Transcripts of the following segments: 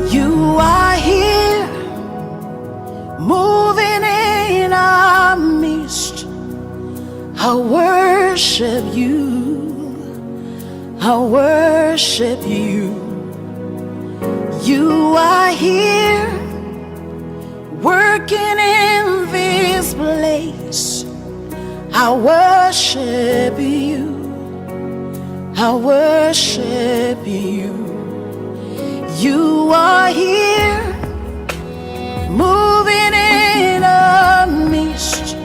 You are here, moving in our midst. I worship you, I worship you. You are here, working in this place. I worship you, I worship you. You are here, moving in our midst.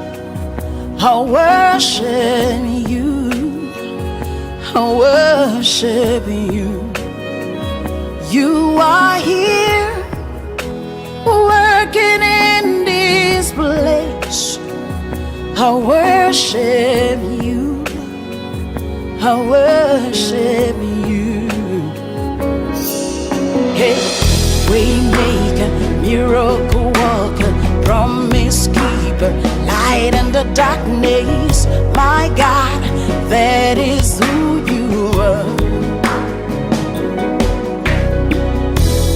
I worship you, I worship you. You are here, working in this place. I worship you, I worship you. Hey, waymaker, miracle worker, promise keeper, light in the darkness. My God, that is who you are.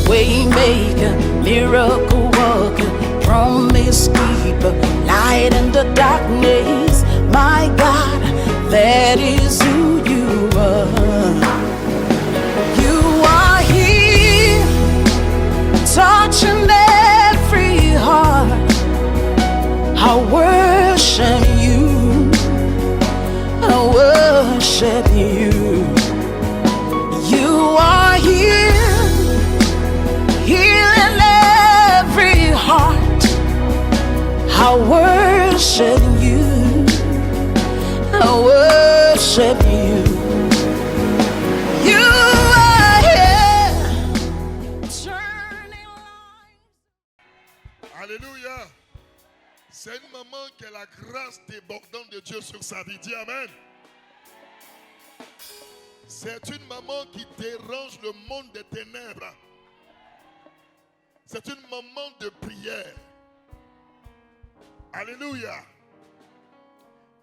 Waymaker, miracle worker, promise keeper, light in the darkness. My God, that is who you are. You are here, touching every heart. I worship you, I worship you. You are here, healing every heart. I worship you, I worship you. You are here, turning lives. Alléluia. C'est une maman qui a la grâce débordante de Dieu sur sa vie. Dis amen. C'est une maman qui dérange le monde des ténèbres. C'est une maman de prière. Alléluia.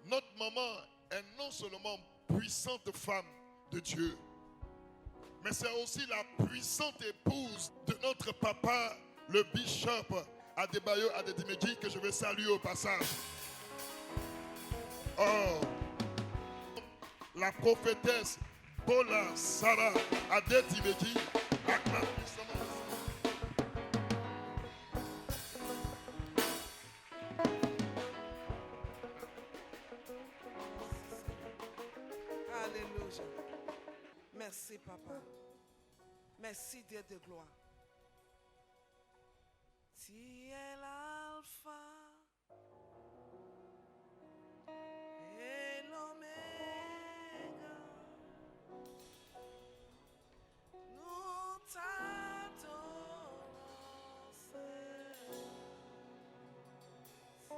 Notre maman est non seulement puissante femme de Dieu, mais c'est aussi la puissante épouse de notre papa, le bishop Adebayo Adedimeji, que je vais saluer au passage. Oh, la prophétesse Bola Sarah Adedimeji, Alléluia. Merci, papa. Merci, Dieu de gloire. Tu es l'alpha et l'oméga. Nous t'adorons, Seigneur. Tu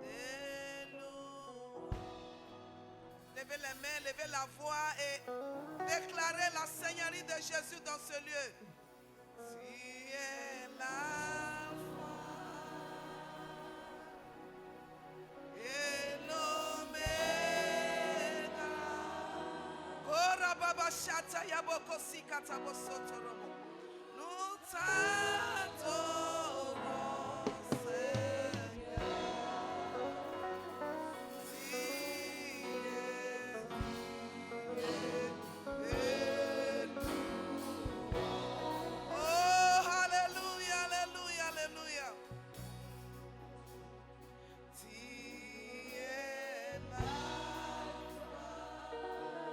es de nous. Levez les mains, levez la voix et déclarez la Seigneurie de Jésus dans ce lieu. Tu es l'alpha et l'oméga. Kora baba shata yaboko sikata bosotoromo. Nous t'adorons, Seigneur. Oh, hallelujah, hallelujah, hallelujah. Tu es l'alpha.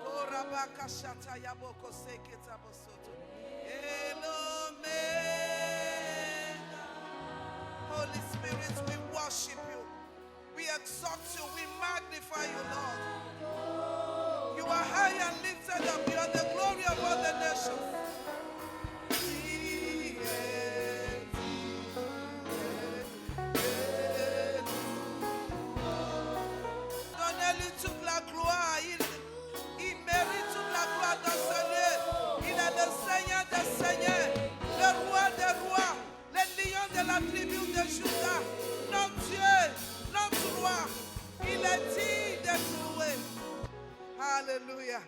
Korabaka shata yaboko seketa bosoto. Elomega. Holy Spirit, we worship you. We exalt you. We magnify you, Lord. You are high and lifted up. You are the glory of all the nations. Donne-lui toute la gloire. Il mérite toute la gloire dans ce lieu. Il est le Seigneur des seigneurs, le roi des rois, le lion de la tribu de Juda, notre Dieu, notre roi. Il est digne d'être loué. Alléluia.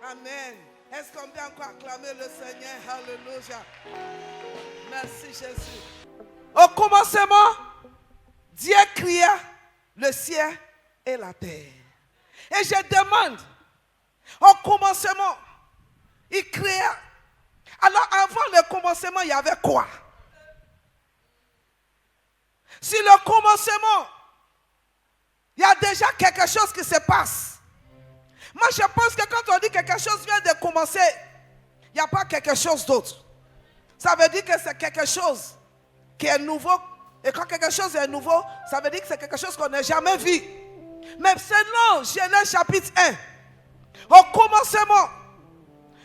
Amen. Est-ce qu'on combien encore acclamer le Seigneur? Alléluia. Merci Jésus. Au commencement, Dieu créa le ciel et la terre. Et je demande, au commencement, il créa. Alors avant le commencement, il y avait quoi? Sur le commencement, il y a déjà quelque chose qui se passe. Moi, je pense que quand on dit quelque chose vient de commencer, il n'y a pas quelque chose d'autre. Ça veut dire que c'est quelque chose qui est nouveau. Et quand quelque chose est nouveau, ça veut dire que c'est quelque chose qu'on n'a jamais vu. Mais selon Genèse chapitre 1, au commencement,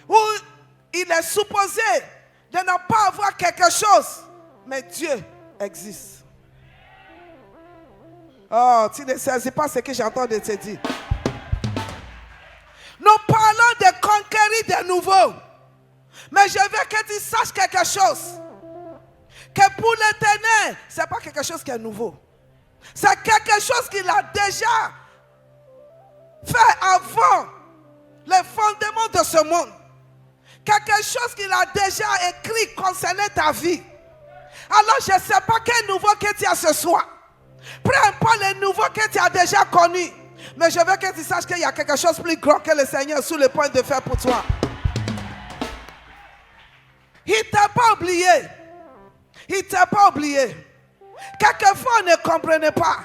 où il est supposé de ne pas avoir quelque chose, mais Dieu existe. Oh, tu ne saisis pas ce que j'entends de te dire. Nous parlons de conquérir de nouveau. Mais je veux que tu saches quelque chose. Que pour l'Éternel, ce n'est pas quelque chose qui est nouveau. C'est quelque chose qu'il a déjà fait avant le fondement de ce monde. Quelque chose qu'il a déjà écrit concernant ta vie. Alors je ne sais pas quel nouveau que tu as ce soir. Peu importe le nouveau que tu as déjà connu. Mais je veux que tu saches qu'il y a quelque chose de plus grand que le Seigneur sur le point de faire pour toi. Il ne t'a pas oublié. Il ne t'a pas oublié. Quelquefois, on ne comprenait pas.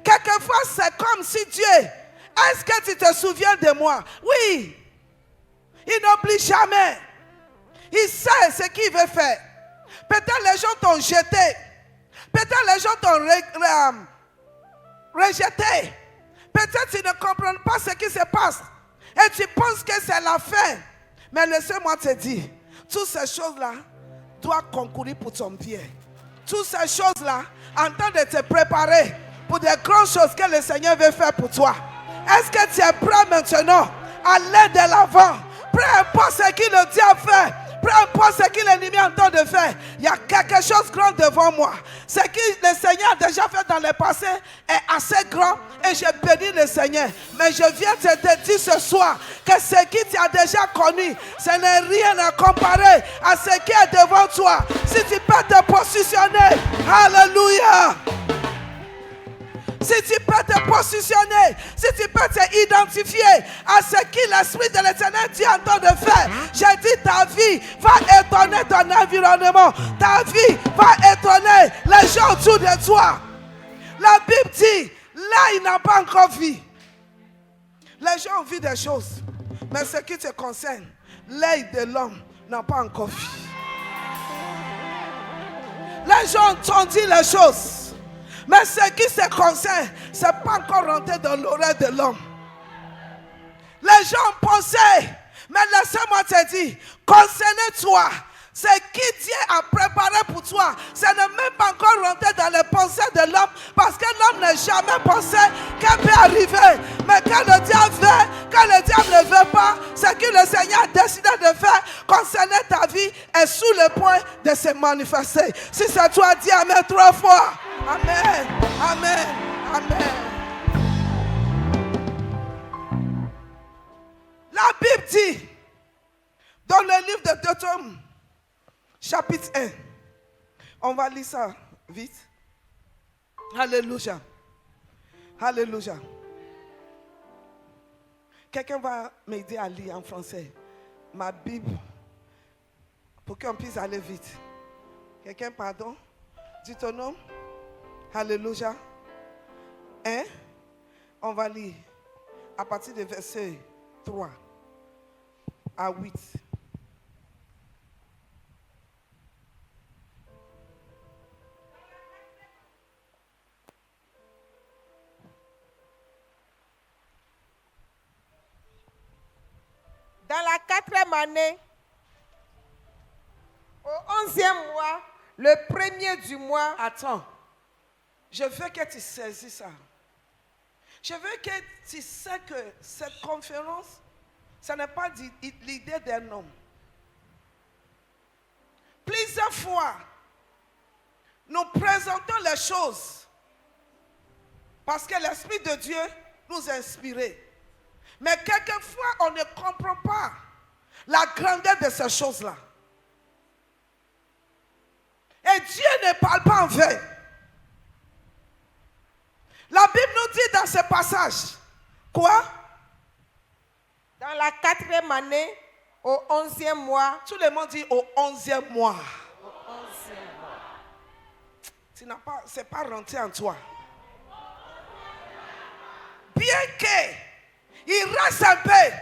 Quelquefois, c'est comme si Dieu, est-ce que tu te souviens de moi? Oui. Il n'oublie jamais. Il sait ce qu'il veut faire. Peut-être les gens t'ont jeté. Peut-être les gens t'ont rejeté. Peut-être tu ne comprends pas ce qui se passe. Et tu penses que c'est la fin. Mais laissez-moi te dire, toutes ces choses-là doivent concourir pour ton bien. Toutes ces choses-là, en train de te préparer pour des grandes choses que le Seigneur veut faire pour toi. Est-ce que tu es prêt maintenant à aller de l'avant? Peu importe ce que le diable fait, peu importe ce que l'ennemi est en train de faire, il y a quelque chose de grand devant moi. Ce que le Seigneur a déjà fait dans le passé est assez grand et je bénis le Seigneur. Mais je viens te dire ce soir que ce que tu as déjà connu, ce n'est rien à comparer à ce qui est devant toi. Si tu peux te positionner, alléluia. Si tu peux te positionner, si tu peux te identifier à ce que l'Esprit de l'Éternel dit en train de faire, j'ai dit ta vie va étonner ton environnement. Ta vie va étonner les gens autour de toi. La Bible dit, là il n'a pas encore vu. Les gens ont vu des choses, mais ce qui te concerne, l'œil de l'homme n'a pas encore vu. Les gens ont entendu les choses. Mais ce qui se concerne, ce n'est pas encore rentré dans l'oreille de l'homme. Les gens pensaient, mais laissez-moi te dire, concernant toi, ce qui Dieu a préparé pour toi, ce n'est même pas encore rentré dans les pensées de l'homme, parce que l'homme n'a jamais pensé qu'elle peut arriver. Mais quand le diable veut, quand le diable ne veut pas, ce que le Seigneur a décidé de faire concernant ta vie est sous le point de se manifester. Si c'est toi, dis Amen 3 fois. Amen, Amen, Amen. La Bible dit, dans le livre de Deutéronome, chapitre 1, on va lire ça vite. Alléluia. Alléluia. Quelqu'un va m'aider à lire en français ma Bible pour qu'on puisse aller vite. Quelqu'un, pardon? Deutéronome. Alléluia. 1. On va lire à partir du verset 3 à 8. Dans la 4e année, au 11e mois, le 1er du mois. Attends. Je veux que tu saisisses ça. Je veux que tu sais que cette conférence, ce n'est pas l'idée d'un homme. Plusieurs fois, nous présentons les choses parce que l'Esprit de Dieu nous a inspirés. Mais quelquefois, on ne comprend pas la grandeur de ces choses-là. Et Dieu ne parle pas en vain. La Bible nous dit dans ce passage, quoi? Dans la 4e année, au 11e mois. Tout le monde dit au 11e mois. Au 11e mois. Tu n'as pas, c'est pas rentré en toi. Bien qu'il reste un peu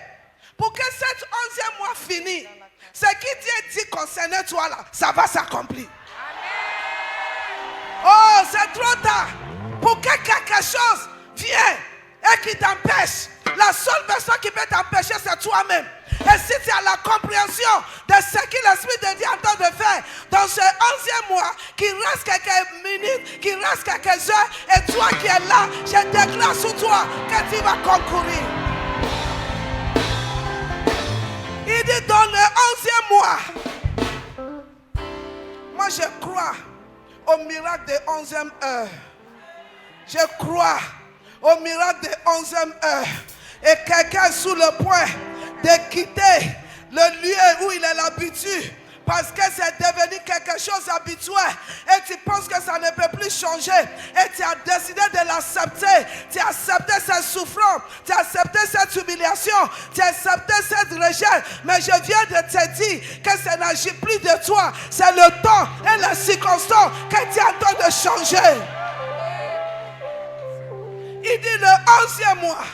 pour que cet 11e mois finisse, ce qui Dieu dit concernant toi là, ça va s'accomplir. Oh, c'est trop tard pour que quelque chose vienne et qui t'empêche. La seule personne qui peut t'empêcher, c'est toi-même. Et si tu as la compréhension de ce que l'Esprit de Dieu est en train de faire dans ce 11e mois, qu'il reste quelques minutes, qu'il reste quelques heures, et toi qui es là, je déclare sur toi que tu vas concourir. Il dit dans le 11e mois, moi je crois au miracle de 11e heure. Je crois au miracle de 11e heure. Et quelqu'un est sous le point de quitter le lieu où il est l'habitude. Parce que c'est devenu quelque chose d'habituel. Et tu penses que ça ne peut plus changer. Et tu as décidé de l'accepter. Tu as accepté cette souffrance. Tu as accepté cette humiliation. Tu as accepté cette rejet. Mais je viens de te dire que ça n'agit plus de toi. C'est le temps et les circonstances que tu es en train de changer. Il dit le 11e mois.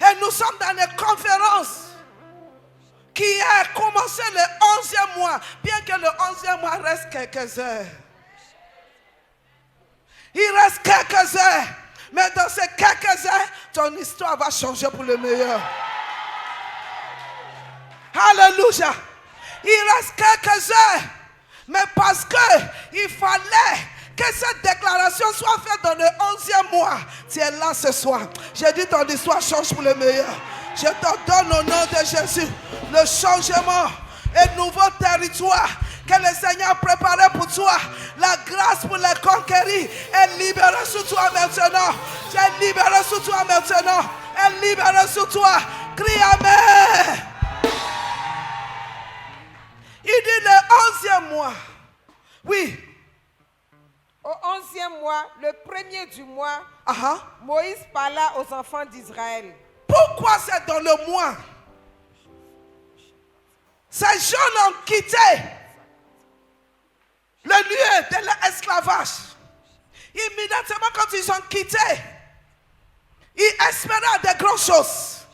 Et nous sommes dans une conférence qui a commencé le 11e mois, bien que le 11e mois reste quelques heures. Il reste quelques heures, mais dans ces quelques heures, ton histoire va changer pour le meilleur. Alléluia. Il reste quelques heures, mais parce qu'il fallait que cette déclaration soit faite dans le 11e mois. Tu es là ce soir. J'ai dit ton histoire change pour le meilleur. Je te donne au nom de Jésus le changement et nouveau territoire que le Seigneur a préparé pour toi. La grâce pour les conquérir est libérée sur toi maintenant. J'ai libéré sur toi maintenant. Est libérée sur toi. Crie Amen. Il dit le 11e mois. Oui. Au 11e mois, le premier du mois, Moïse parla aux enfants d'Israël. Pourquoi c'est dans le mois? Ces gens ont quitté le lieu de l'esclavage. Immédiatement quand ils ont quitté, ils espéraient de grandes choses.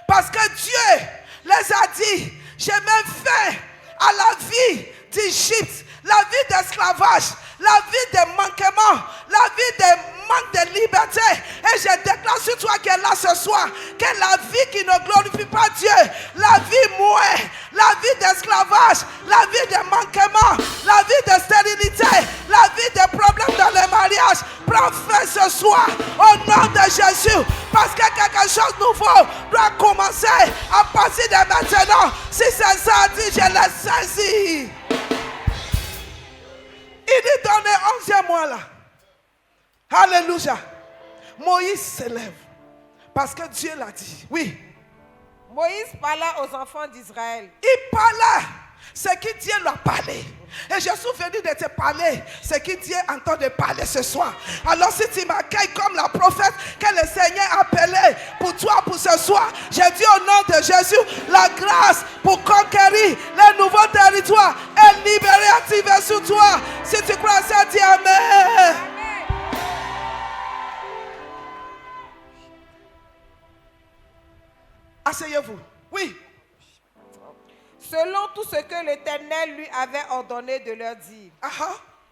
Parce que Dieu les a dit, j'ai même fait à la vie d'Égypte, la vie d'esclavage, la vie de manquement, la vie de manque de liberté. Et je déclare sur toi qui est là ce soir que la vie qui ne glorifie pas Dieu, la vie mouée, la vie d'esclavage, la vie de manquement, la vie de stérilité, la vie de problèmes dans le mariage, prend fin ce soir au nom de Jésus. Parce que quelque chose de nouveau doit commencer à partir de maintenant. Si c'est ça, dit, je l'ai saisi. Il dit dans le 11e mois là. Alléluia. Moïse se lève. Parce que Dieu l'a dit. Oui. Moïse parla aux enfants d'Israël. Il parla ce que Dieu lui a parlé. Et je suis venu de te parler ce que Dieu entend de parler ce soir. Alors si tu m'accueilles comme la prophète que le Seigneur a appelé pour toi pour ce soir, je dis au nom de Jésus, la grâce pour conquérir les nouveaux territoires est libérée, activée sur toi. Si tu crois ça, dis Amen. Asseyez-vous. Oui. Selon tout ce que l'Éternel lui avait ordonné de leur dire.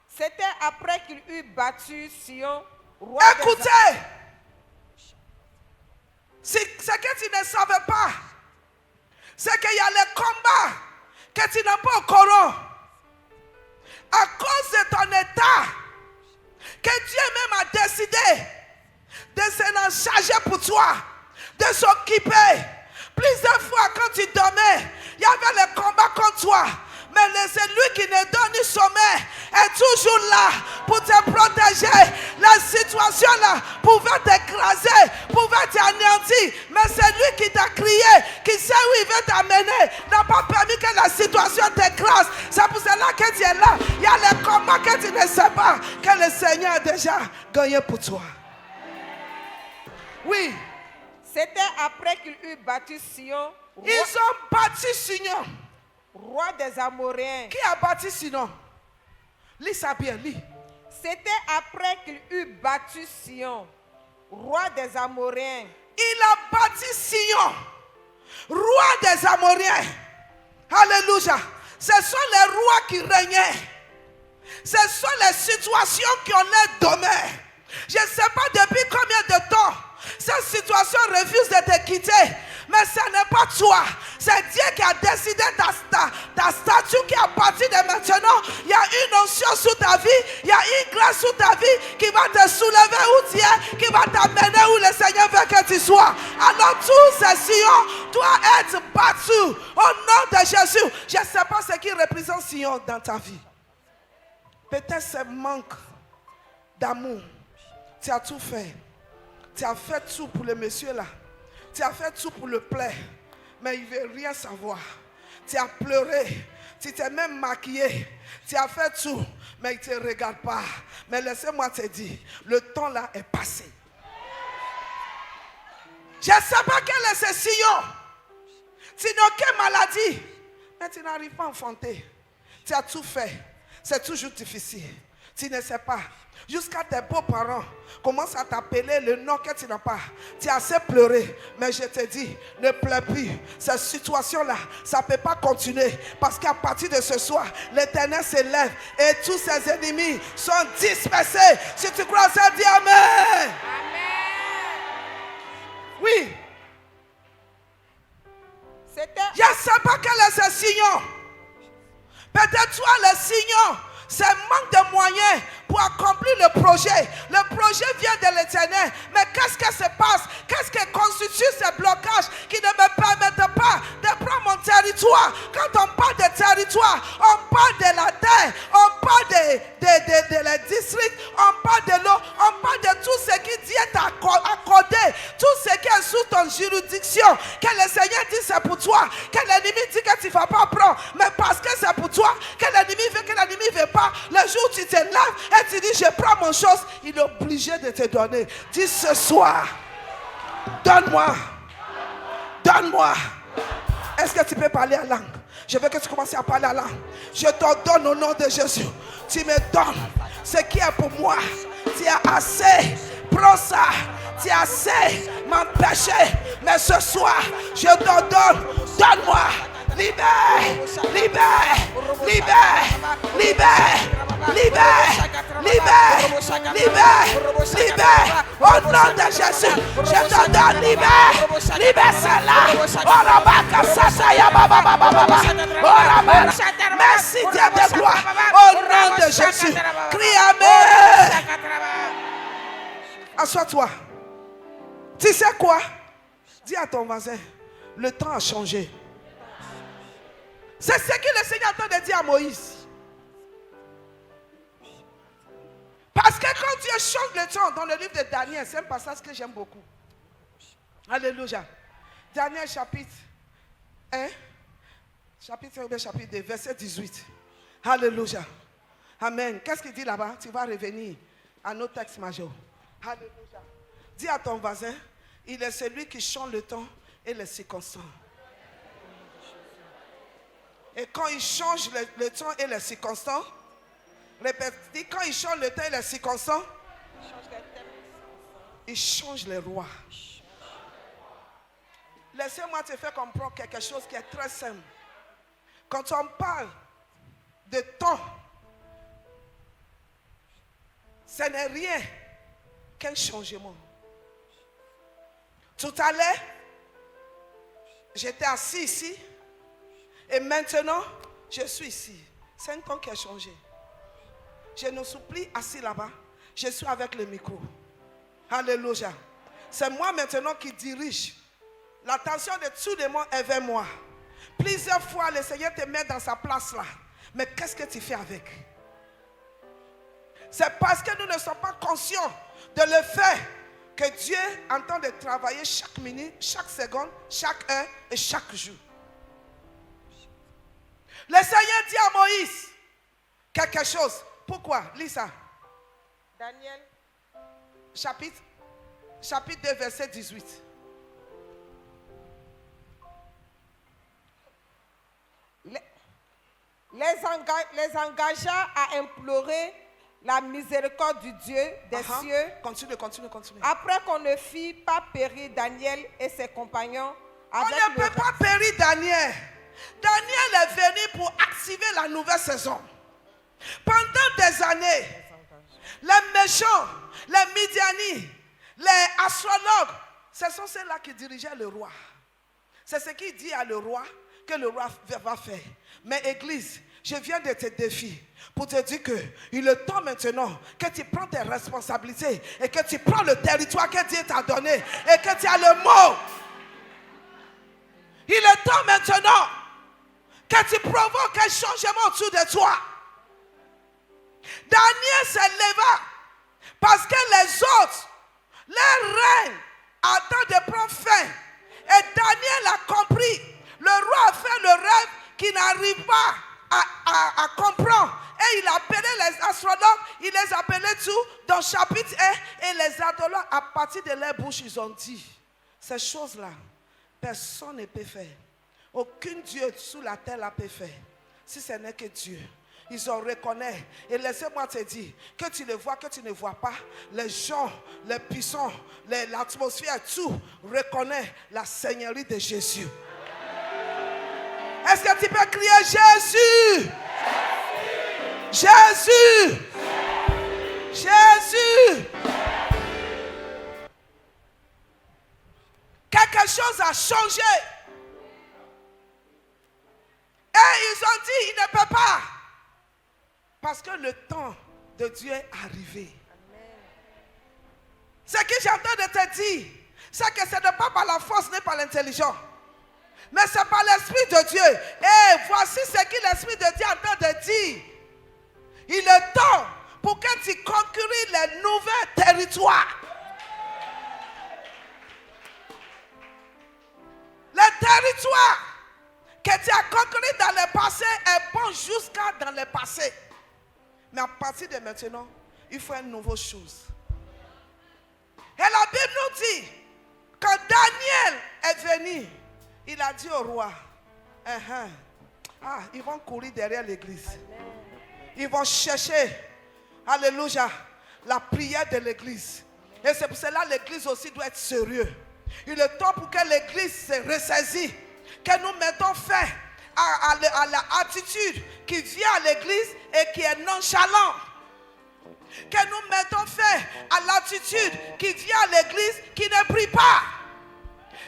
C'était après qu'il eut battu Sion, roi des... Écoutez, ce que tu ne savais pas, c'est qu'il y a les combats que tu n'as pas au courant. À cause de ton état, que Dieu même a décidé de s'en charger pour toi, de s'occuper. Plusieurs fois quand tu dormais, il y avait le combat contre toi. Mais c'est lui qui ne donne ni sommeil est toujours là pour te protéger. La situation là pouvait t'écraser, pouvait t'anéantir. Mais c'est lui qui t'a crié, qui sait où il veut t'amener. N'a pas permis que la situation t'écrase. C'est pour cela que tu es là. Il y a les combats que tu ne sais pas, que le Seigneur a déjà gagné pour toi. Oui. C'était après qu'il eut battu Sion, Ils ont bâti Sion. roi des Amoréens. Qui a bâti Sion? Lis ça bien, lis. C'était après qu'il eut battu Sion, roi des Amoréens. Il a bâti Sion, roi des Amoréens. Alléluia. Ce sont les rois qui régnaient. Ce sont les situations qui ont leur domaine. Je ne sais pas depuis combien de temps cette situation refuse de te quitter. Mais ce n'est pas toi. C'est Dieu qui a décidé ta statue qui a parti de maintenant. Il y a une onction sous ta vie. Il y a une grâce sous ta vie qui va te soulever où tu es, qui va t'amener où le Seigneur veut que tu sois. Alors tout ce Sion doit être battu au nom de Jésus. Je ne sais pas ce qui représente Sion dans ta vie. Peut-être ce manque d'amour. Tu as tout fait. Tu as fait tout pour le monsieur là. Tu as fait tout pour le plaire. Mais il ne veut rien savoir. Tu as pleuré. Tu t'es même maquillé. Tu as fait tout. Mais il ne te regarde pas. Mais laissez-moi te dire, le temps là est passé. Je ne sais pas quel est ce Sion. Tu n'as aucune maladie. Mais tu n'arrives pas à enfanter. Tu as tout fait. C'est toujours difficile. Tu ne sais pas. Jusqu'à tes beaux-parents commencent à t'appeler le nom que tu n'as pas. Tu as assez pleuré. Mais je te dis, ne pleure plus. Cette situation-là, ça ne peut pas continuer. Parce qu'à partir de ce soir, l'Éternel s'élève et tous ses ennemis sont dispersés. Si tu crois ça, dis Amen. Amen. Oui. C'était Je ne sais pas quel est ce Sion. Peut-être toi, le Sion, c'est manque de moyens pour accomplir le projet. Le projet vient de l'Éternel. Mais qu'est-ce qui se passe? Qu'est-ce qui constitue ces blocages qui ne me permettent pas de prendre mon territoire? Quand on parle de territoire, on parle de la terre, on parle de la district, on parle de l'eau, on parle de tout ce qui Dieu t'a accordé, tout ce qui est sous ton juridiction. Que le Seigneur dit c'est pour toi, que l'ennemi dit que tu ne vas pas prendre, mais parce que c'est pour toi, que l'ennemi veut, que l'ennemi ne veut pas. Le jour où tu te lèves et tu dis je prends mon chose, il est obligé de te donner. Dis ce soir, donne-moi, donne-moi. Est-ce que tu peux parler à langue? Je veux que tu commences à parler à langue. Je te donne au nom de Jésus. Tu me donnes ce qui est pour moi. Tu as assez. Prends ça. Tu as assez m'empêcher. Mais ce soir, je te donne. Donne-moi. Libère, libère, libère, libère, libère, libère, libère, libère. Au nom de Jésus, je te donne, libère, libère celle-là. Merci Dieu de gloire. Au nom de Jésus, crie Amen. Assois-toi. Tu sais quoi? Dis à ton voisin, le temps a changé. C'est ce que le Seigneur est en train de dire à Moïse. Parce que quand Dieu change le temps dans le livre de Daniel, c'est un passage que j'aime beaucoup. Alléluia. Daniel chapitre 1, chapitre 2, verset 18. Alléluia. Amen. Qu'est-ce qu'il dit là-bas? Tu vas revenir à nos textes majeurs. Alléluia. Dis à ton voisin, il est celui qui change le temps et les circonstances. Et quand il change le temps et les circonstances, répète, dis, quand il change le temps et les circonstances, il change les rois. Laissez-moi te faire comprendre quelque chose qui est très simple. Quand on parle de temps, ce n'est rien qu'un changement. Tout à l'heure, j'étais assis ici. Et maintenant, je suis ici. C'est un temps qui a changé. Je ne suis plus assis là-bas. Je suis avec le micro. Alléluia. C'est moi maintenant qui dirige. L'attention de tout le monde est vers moi. Plusieurs fois, le Seigneur te met dans sa place là. Mais qu'est-ce que tu fais avec? C'est parce que nous ne sommes pas conscients de le fait que Dieu est en train de travailler chaque minute, chaque seconde, chaque heure et chaque jour. Le Seigneur dit à Moïse quelque chose. Pourquoi? Lis ça. Daniel, Chapitre 2, verset 18. les engagea à implorer la miséricorde du Dieu des cieux. Continue. Après qu'on ne fit pas périr Daniel et ses compagnons On avec ne peut pas périr Daniel. Daniel est venu pour activer la nouvelle saison. Pendant des années, les méchants, les Midianites, les astrologues, ce sont ceux-là qui dirigeaient le roi. C'est ce qu'il dit à le roi que le roi va faire. Mais Église, je viens de te défier pour te dire qu'il est temps maintenant que tu prends tes responsabilités et que tu prends le territoire que Dieu t'a donné et que tu as le mot. Il est temps maintenant que tu provoques un changement autour de toi. Daniel se leva parce que les autres, les reines, attendent de prendre fin. Et Daniel a compris. Le roi a fait le rêve qu'il n'arrive pas à comprendre. Et il a appelé les astrologues, il les a appelés tous dans chapitre 1. Et les astrologues, à partir de leur bouche, ils ont dit, ces choses-là, personne ne peut faire. Aucun Dieu sous la terre la peut faire. Si ce n'est que Dieu. Ils ont reconnu. Et laissez-moi te dire, que tu le vois, que tu ne vois pas, les gens, les puissants, l'atmosphère, tout reconnaît la seigneurie de Jésus. Est-ce que tu peux crier Jésus? Jésus! Jésus! Quelque chose a changé. Et ils ont dit, il ne peut pas. Parce que le temps de Dieu est arrivé. Ce que j'entends de te dire, c'est que ce n'est pas par la force ni par l'intelligence. Mais c'est par l'Esprit de Dieu. Et voici ce que l'Esprit de Dieu est en train de dire. Il est temps pour que tu conquéris les nouveaux territoires. Le territoire que tu as conquis dans le passé est bon jusqu'à dans le passé. Mais à partir de maintenant, il faut une nouvelle chose. Et la Bible nous dit, quand Daniel est venu, il a dit au roi, ils vont courir derrière l'église. Ils vont chercher, alléluia, la prière de l'église. Et c'est pour cela que l'église aussi doit être sérieuse. Il est temps pour que l'église se ressaisisse, que nous mettons fin à l'attitude qui vient à l'église et qui est nonchalante. Que nous mettons fin à l'attitude qui vient à l'église qui ne prie pas.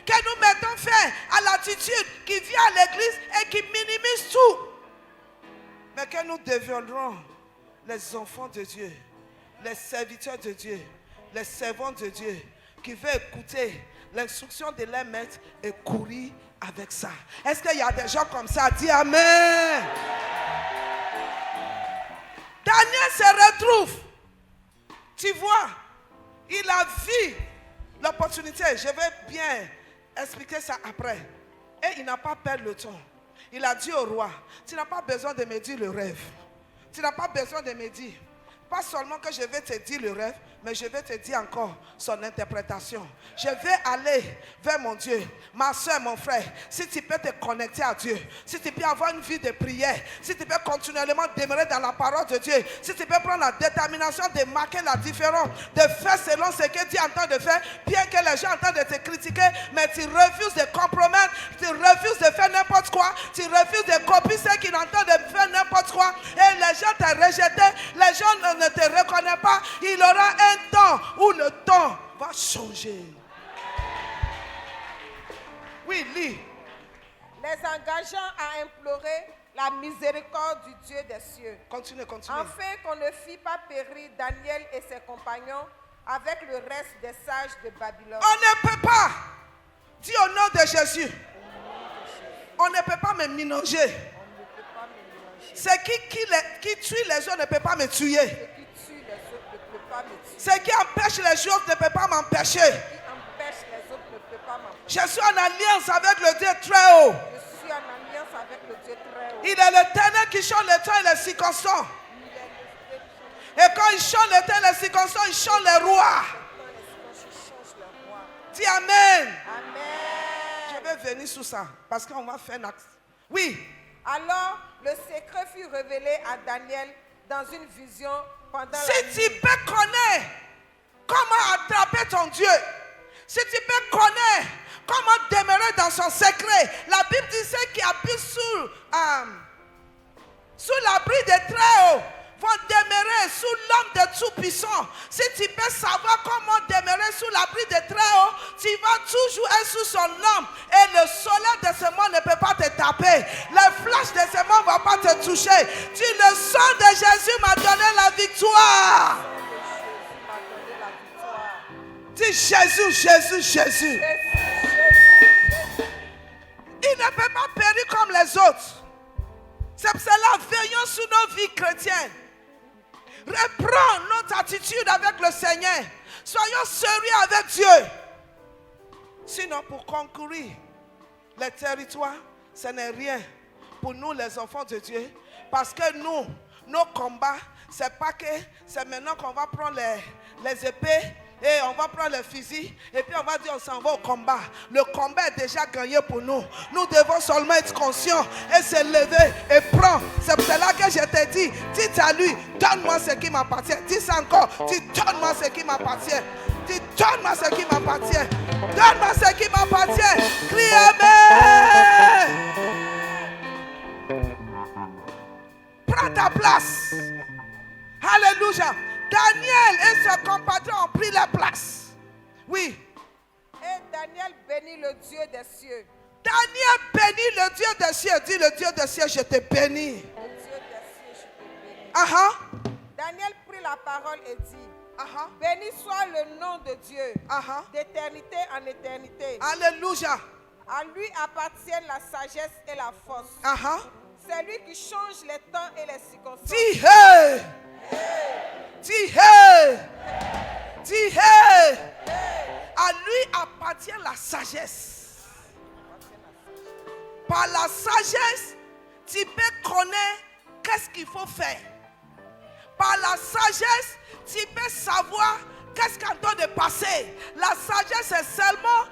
Que nous mettons fin à l'attitude qui vient à l'église et qui minimise tout. Mais que nous deviendrons les enfants de Dieu, les serviteurs de Dieu, les servants de Dieu, qui veulent écouter l'instruction de leur maître et courir avec ça. Est-ce qu'il y a des gens comme ça? Dis Amen. Daniel se retrouve. Tu vois, il a vu l'opportunité. Je vais bien expliquer ça après. Et il n'a pas perdu le temps. Il a dit au roi, tu n'as pas besoin de me dire le rêve. Tu n'as pas besoin de me dire. Pas seulement que je vais te dire le rêve, mais je vais te dire encore son interprétation. Je vais aller vers mon Dieu. Ma soeur, mon frère, si tu peux te connecter à Dieu, si tu peux avoir une vie de prière, si tu peux continuellement demeurer dans la parole de Dieu, si tu peux prendre la détermination de marquer la différence, de faire selon ce que Dieu est en train de faire, bien que les gens sont en train de te critiquer, mais tu refuses de compromettre, tu refuses de faire n'importe quoi, tu refuses de copier ceux qui sont en train de faire n'importe quoi, et les gens t'ont rejeté, les gens ne te reconnaissent pas. Il aura un temps où le temps va changer. Oui, lis. les engageant à implorer la miséricorde du Dieu des cieux. Continue. Afin qu'on ne fît pas périr Daniel et ses compagnons avec le reste des sages de Babylone. On ne peut pas. Dis au nom de Jésus. On ne peut pas me mélanger. C'est qui tue les gens ne peut pas me tuer. pas me tuer. Ce qui empêche les autres ne peut pas m'empêcher. Ce qui empêche les autres ne peut pas m'empêcher. Je suis en alliance avec le Dieu très haut. Je suis en alliance avec le Dieu très haut. Il est l'Éternel qui change les temps et les circonstances. Il est le Dieu qui change Et quand il change les temps et les circonstances, il change les rois. les circonstances, il change le roi. Dis Amen. Amen. Je vais venir sur ça parce qu'on va faire un acte. Oui. Alors, le secret fut révélé à Daniel dans une vision pendant la Si nuit. tu peux connaître comment attraper ton Dieu, si tu peux connaître comment demeurer dans son secret, la Bible dit ceux qui habitent sous l'abri des Très-Hauts vont demeurer sous l'homme de Tout-Puissant. Si tu peux savoir comment demeurer sous l'abri des Très-Hauts, tu vas toujours être sous son ombre et le soleil de ce monde ne peut pas te taper. Les flashs de ce monde ne vont pas te toucher. Tu le sang de Jésus m'a donné la victoire. Jésus m'a donné la victoire. Dis Jésus, Jésus, Jésus. Il ne peut pas périr comme les autres. C'est pour cela, veillons sur nos vies chrétiennes. Reprends notre attitude avec le Seigneur. Soyons sérieux avec Dieu. Sinon, pour concourir les territoires, ce n'est rien pour nous les enfants de Dieu. Parce que nous, nos combats, c'est pas que c'est maintenant qu'on va prendre les épées et on va prendre les fusils et puis on va dire on s'en va au combat. Le combat est déjà gagné pour nous. Nous devons seulement être conscients et se lever et prendre. C'est pour cela que je te dis, dis à lui, donne-moi ce qui m'appartient. Dis ça encore, dis donne-moi ce qui m'appartient. Dis donne-moi ce qui m'appartient. Donne-moi ce qui m'appartient. Crie Amen. Prends ta place. Alléluia. Daniel et ses compatriotes ont pris la place. Oui. Et Daniel bénit le Dieu des cieux. Daniel bénit le Dieu des cieux. Dis le Dieu des cieux, je te bénis. Le Dieu des cieux, je te bénis. Aha. Daniel prit la parole et dit, Aha. béni soit le nom de Dieu, Aha. d'éternité en éternité. Alléluia. À lui appartiennent la sagesse et la force. Aha. C'est lui qui change les temps et les circonstances. Dis hey. Dis hey. Dis hey. À lui appartient la sagesse. Par la sagesse, tu peux connaître qu'est-ce qu'il faut faire. Par la sagesse, tu peux savoir qu'est-ce qu'on doit de passer. La sagesse est seulement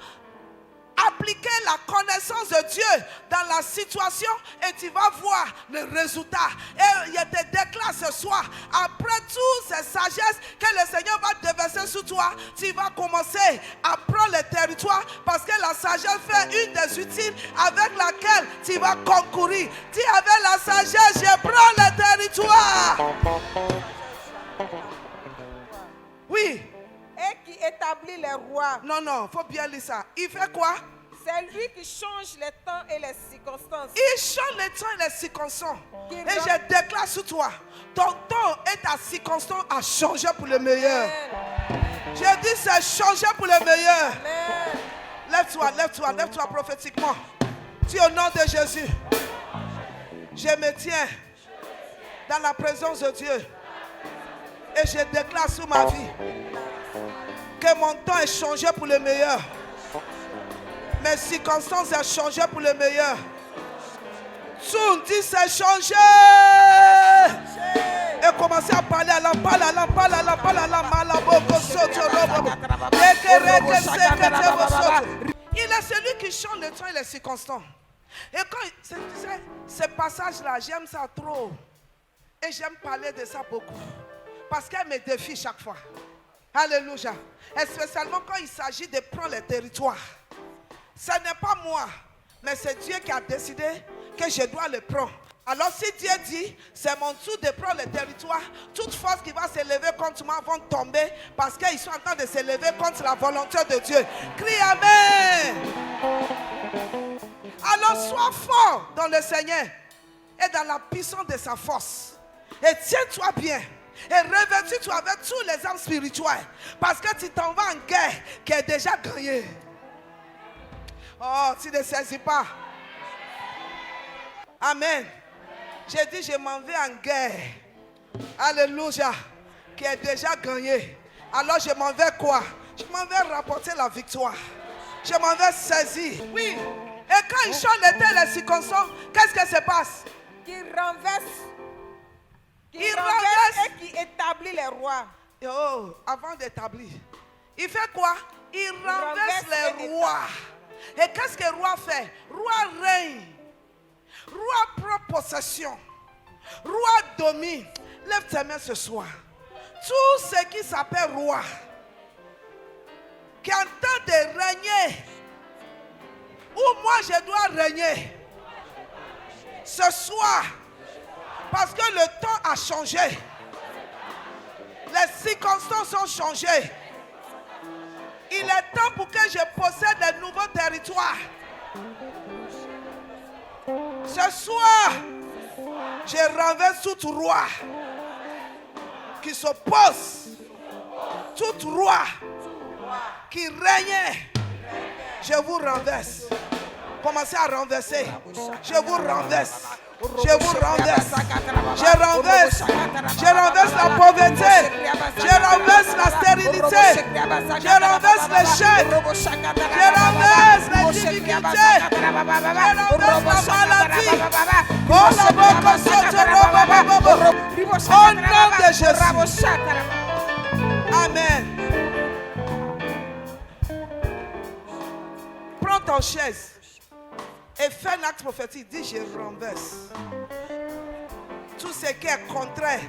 appliquer la connaissance de Dieu dans la situation et tu vas voir le résultat. Et je te déclare ce soir, après toute cette sagesse que le Seigneur va déverser sur toi, tu vas commencer à prendre le territoire parce que la sagesse fait une des utiles avec laquelle tu vas concourir. Dis avec la sagesse, je prends le territoire. Oui. Et qui établit les rois. Non, il faut bien lire ça. Il fait quoi? C'est lui qui change les temps et les circonstances. Il change les temps et les circonstances. Qui Et va- je déclare sur toi, ton temps et ta circonstance a changé pour le meilleur. Amen. Je dis c'est changé pour le meilleur. Amen. Lève-toi prophétiquement. Dis au nom de Jésus. Je me tiens dans la présence de Dieu. Et je déclare sur ma vie que mon temps est changé pour le meilleur. Mes circonstances ont changé pour le meilleur. Soon, dis c'est changé. Et commencez à parler à la parole, à la parole, à la parole, à la malaboko soto robo. Il est celui qui change le temps et les circonstances. Et quand ce passage-là, j'aime ça trop. Et j'aime parler de ça beaucoup. Parce qu'elle me défie chaque fois. Alléluia. Et spécialement quand il s'agit de prendre le territoire. Ce n'est pas moi, mais c'est Dieu qui a décidé que je dois le prendre. Alors si Dieu dit, c'est mon tour de prendre le territoire, toute force qui va se lever contre moi vont tomber parce qu'ils sont en train de se lever contre la volonté de Dieu. Crie Amen. Alors sois fort dans le Seigneur et dans la puissance de sa force. Et tiens-toi bien. Et revêtis-toi avec tous les armes spirituelles. Parce que tu t'en vas en guerre qui est déjà gagnée. Oh, tu ne saisis pas. Amen. J'ai dit, je m'en vais en guerre. Alléluia. qui est déjà gagné. Alors je m'en vais quoi? Je m'en vais rapporter la victoire. Je m'en vais saisir. Oui. Et quand il change les temps et les circonstances, qu'est-ce qui se passe? Qui renverse. Qui Il renverse renverse. et qui établit les rois. Oh, avant d'établir. Il fait quoi? Il renverse renverse les les rois. Et qu'est-ce que le roi fait? Roi règne. Roi prend possession. Roi domine. Lève tes mains ce soir. Tout ce qui s'appelle roi, qui entend de régner, où moi je dois régner, ce soir, parce que le temps a changé, les circonstances ont changé. Il est temps pour que je possède de nouveaux territoires. Ce soir, je renverse tout roi qui s'oppose, tout roi qui règne. Je vous renverse. Commencez à renverser. Je vous renverse. Je vous renverse. Je renverse. Je renverse la pauvreté. Je renverse la stérilité. Je renverse l'échec. Je renverse les difficultés. Je renverse la maladie. Oh, la boca au nom de Jésus. Amen. Prends ton chaise et fais un acte prophétique. Dis, je renverse tout ce qui est contraire.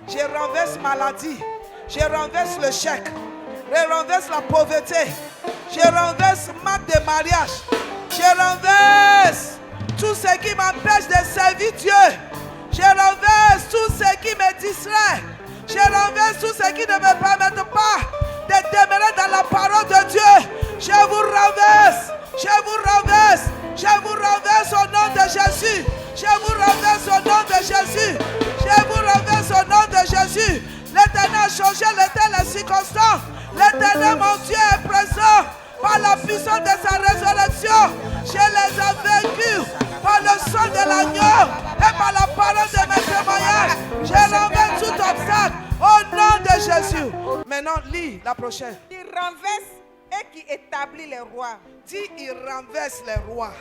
Je renverse maladie. Je renverse le chèque. Je renverse la pauvreté. Je renverse manque de mariage. Je renverse tout ce qui m'empêche de servir Dieu. Je renverse tout ce qui me distrait. Je renverse tout ce qui ne me permet pas de demeurer dans la parole de Dieu. Je vous renverse. Je vous renverse. Je vous renverse au nom de Jésus. Je vous renverse au nom de Jésus. Je vous renverse au nom de Jésus. L'Éternel a changé les temps, les circonstances. L'Éternel, mon Dieu, est présent par la puissance de sa résurrection. Je les ai vaincus par le sang de l'agneau et par la parole de mes témoignages. Je renverse tout obstacle au nom de Jésus. Maintenant, lis la prochaine. Qui renverse et qui établit les rois. Dis, il renverse les rois.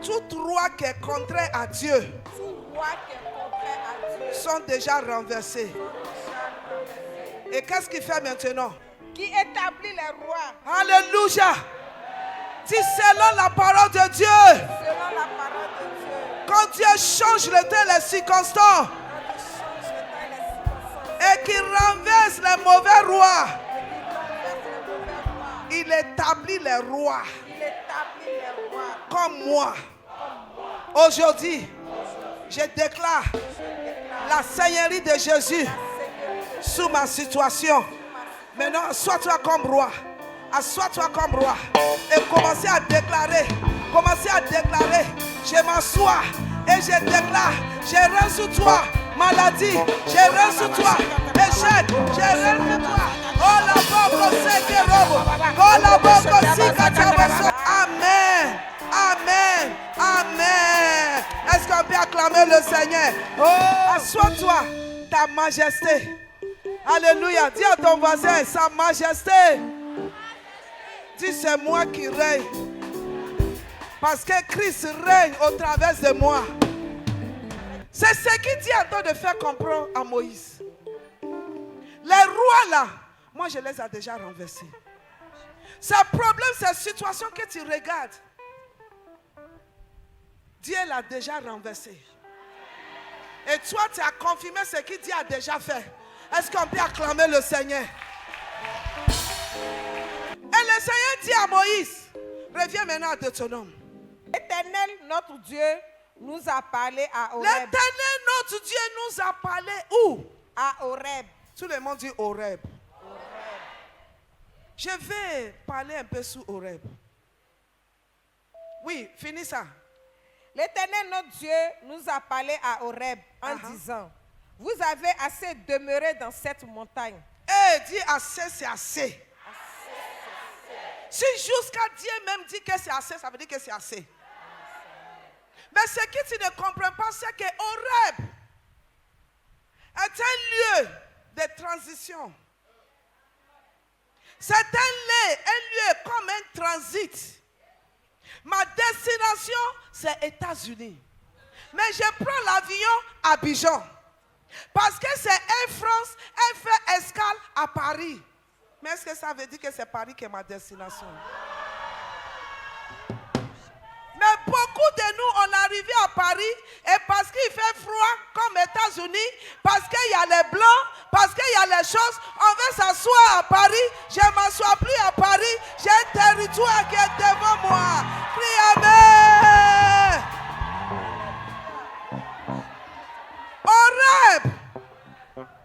Tout roi qui est contraire à Dieu Tout roi qui est contraire à Dieu. sont déjà renversés. Et qu'est-ce qu'il fait maintenant? Qui établit les rois Alléluia. Dis selon la parole de Dieu. selon la parole de Dieu. Quand Dieu change le temps, les circonstances, Quand il change le temps et les circonstances, et qu'il renverse les mauvais rois, il renverse les mauvais rois. il établit les rois Il établit les rois. comme moi. Aujourd'hui, je déclare la seigneurie de Jésus sous ma situation. Maintenant, assois-toi comme roi. Assois-toi comme roi. Et commencez à déclarer. Commencez à déclarer. Je m'assois et je déclare. Je règne sous toi. Maladie, je règne sous toi. Échec, je règne sous toi. Oh la boko sekerobo. Oh la boko sikataboso. Amen. Amen. Amen. Est-ce qu'on peut acclamer le Seigneur? Oh, assois-toi. Ta majesté. Alléluia. Dis à ton voisin, sa majesté. Dis, c'est moi qui règne. Parce que Christ règne au travers de moi. C'est ce qu'il dit en train de faire comprendre à Moïse. Les rois là, moi je les ai déjà renversés. Ce problème, cette situation que tu regardes, Dieu l'a déjà renversé. Et toi, tu as confirmé ce qu'il Dieu a déjà fait. Est-ce qu'on peut acclamer le Seigneur? Et le Seigneur dit à Moïse, reviens maintenant à Deutéronome. L'Éternel, notre Dieu, nous a parlé à Horeb. L'Éternel, notre Dieu, nous a parlé où? À Horeb. Tout le monde dit Horeb. Je vais parler un peu sur Horeb. Oui, finis ça. L'Éternel, notre Dieu, nous a parlé à Horeb en disant, vous avez assez demeuré dans cette montagne. Eh, dis assez, c'est assez. Si jusqu'à Dieu même dit que c'est assez, ça veut dire que c'est assez. Mais ce que tu ne comprends pas, c'est que Horeb est un lieu de transition. C'est un lieu comme un transit. Ma destination, c'est États-Unis. Mais je prends l'avion à Abidjan. Parce que c'est Air France, elle fait escale à Paris. Mais est-ce que ça veut dire que c'est Paris qui est ma destination? Mais beaucoup de nous, on est arrivé à Paris et parce qu'il fait froid comme États-Unis, parce qu'il y a les blancs, parce qu'il y a les choses, on veut s'asseoir à Paris. Je ne m'assois plus à Paris. J'ai un territoire qui est devant moi. Crie Amen. Horeb,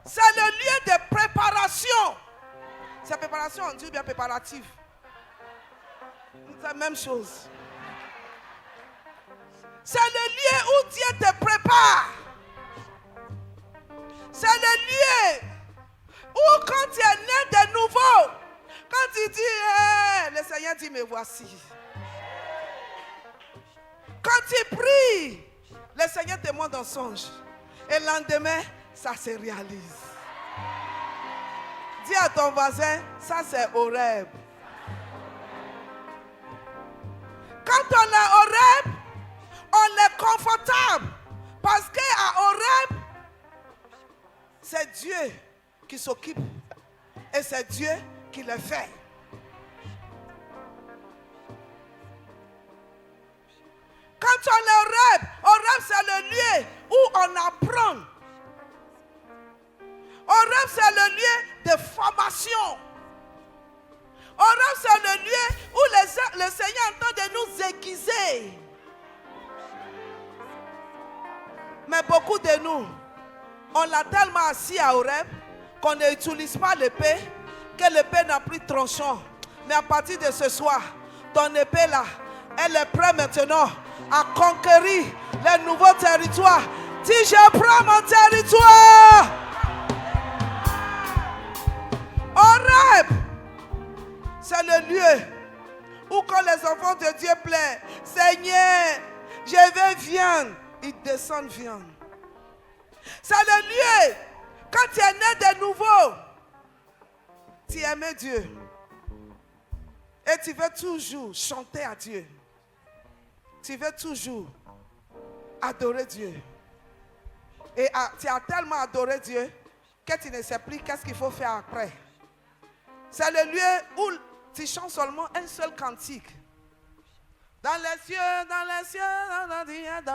c'est le lieu de préparation. C'est préparation, on dit bien préparative. C'est la même chose. C'est le lieu où Dieu te prépare. C'est le lieu où quand tu es né de nouveau, quand tu dis, hey, le Seigneur dit, me voici. Quand tu pries, le Seigneur te montre un songe. Et le lendemain, ça se réalise. Dis à ton voisin, ça c'est Horeb. Quand on est Horeb, on est confortable. Parce qu'à Horeb, c'est Dieu qui s'occupe. Et c'est Dieu qui le fait. Quand on est Horeb, c'est le lieu où on apprend. Horeb, c'est le lieu de formation. Horeb, c'est le lieu où le Seigneur est en train de nous aiguiser. Mais beaucoup de nous, on l'a tellement assis à Horeb qu'on n'utilise pas l'épée, que l'épée n'a plus de tranchant. Mais à partir de ce soir, ton épée là, elle est prête maintenant à conquérir les nouveaux territoires. Dis, je prends mon territoire. Horeb, c'est le lieu où quand les enfants de Dieu plaident, Seigneur, je veux viande, ils descendent viande. C'est le lieu, quand tu es né de nouveau, tu aimais Dieu. Et tu veux toujours chanter à Dieu. Tu veux toujours adorer Dieu. Et tu as tellement adoré Dieu que tu ne sais plus qu'est-ce qu'il faut faire après. C'est le lieu où tu chantes seulement un seul cantique. Dans les cieux, dans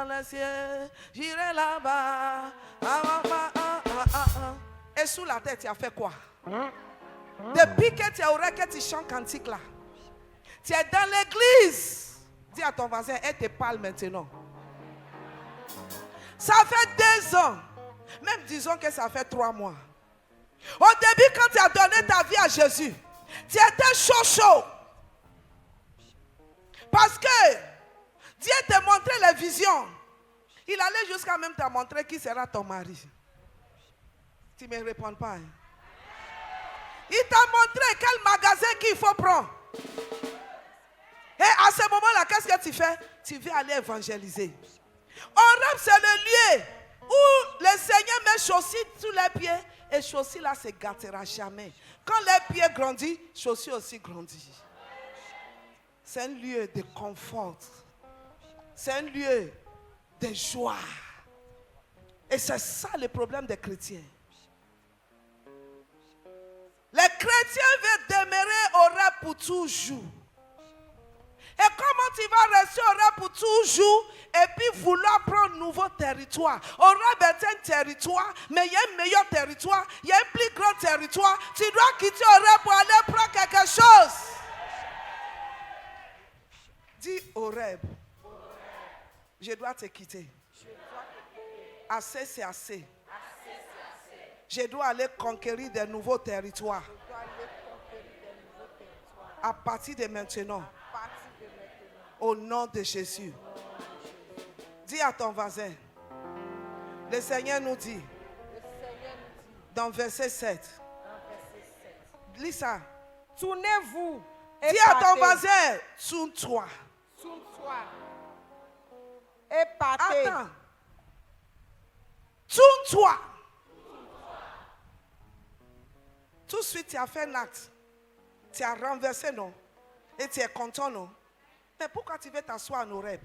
les cieux, j'irai là-bas. Et sous la tête, tu as fait quoi? Depuis que tu es oreille, que tu chantes cantique là. Tu es dans l'église. Dis à ton voisin, elle te parle maintenant. Ça fait 2 ans. Même disons que ça fait 3 mois. Au début, quand tu as donné ta vie à Jésus, tu étais chaud. Parce que Dieu te montrait les visions. Il allait jusqu'à même te montrer qui sera ton mari. Tu ne me réponds pas. Hein? Il t'a montré quel magasin qu'il faut prendre. Et à ce moment-là, qu'est-ce que tu fais? Tu veux aller évangéliser. Horeb, c'est le lieu où le Seigneur met chaussures sous les pieds. Et chaussures là, ne se gâtera jamais. Quand les pieds grandissent, chaussures aussi grandissent. C'est un lieu de confort. C'est un lieu de joie. Et c'est ça le problème des chrétiens. Les chrétiens veulent demeurer au rêve pour toujours. Et comment tu vas rester au rêve pour toujours et puis vouloir prendre un nouveau territoire? Au rêve est un territoire, mais il y a un meilleur territoire, il y a un plus grand territoire. Tu dois quitter au rêve pour aller prendre quelque chose. Dis au rêve, je dois te quitter. Assez, c'est assez. Je dois aller conquérir de nouveaux territoires. À partir de maintenant. Au nom de Jésus. Dis à ton voisin. Le Seigneur nous dit. Dans verset 7. Lis ça. Tournez-vous. Dis à ton voisin. Tourne-toi. Tourne-toi. Et partez. Attends. Tourne-toi. Tout de suite, tu as fait un acte. Tu as renversé, non? Et tu es content, non? Mais pourquoi tu veux t'asseoir en Horeb?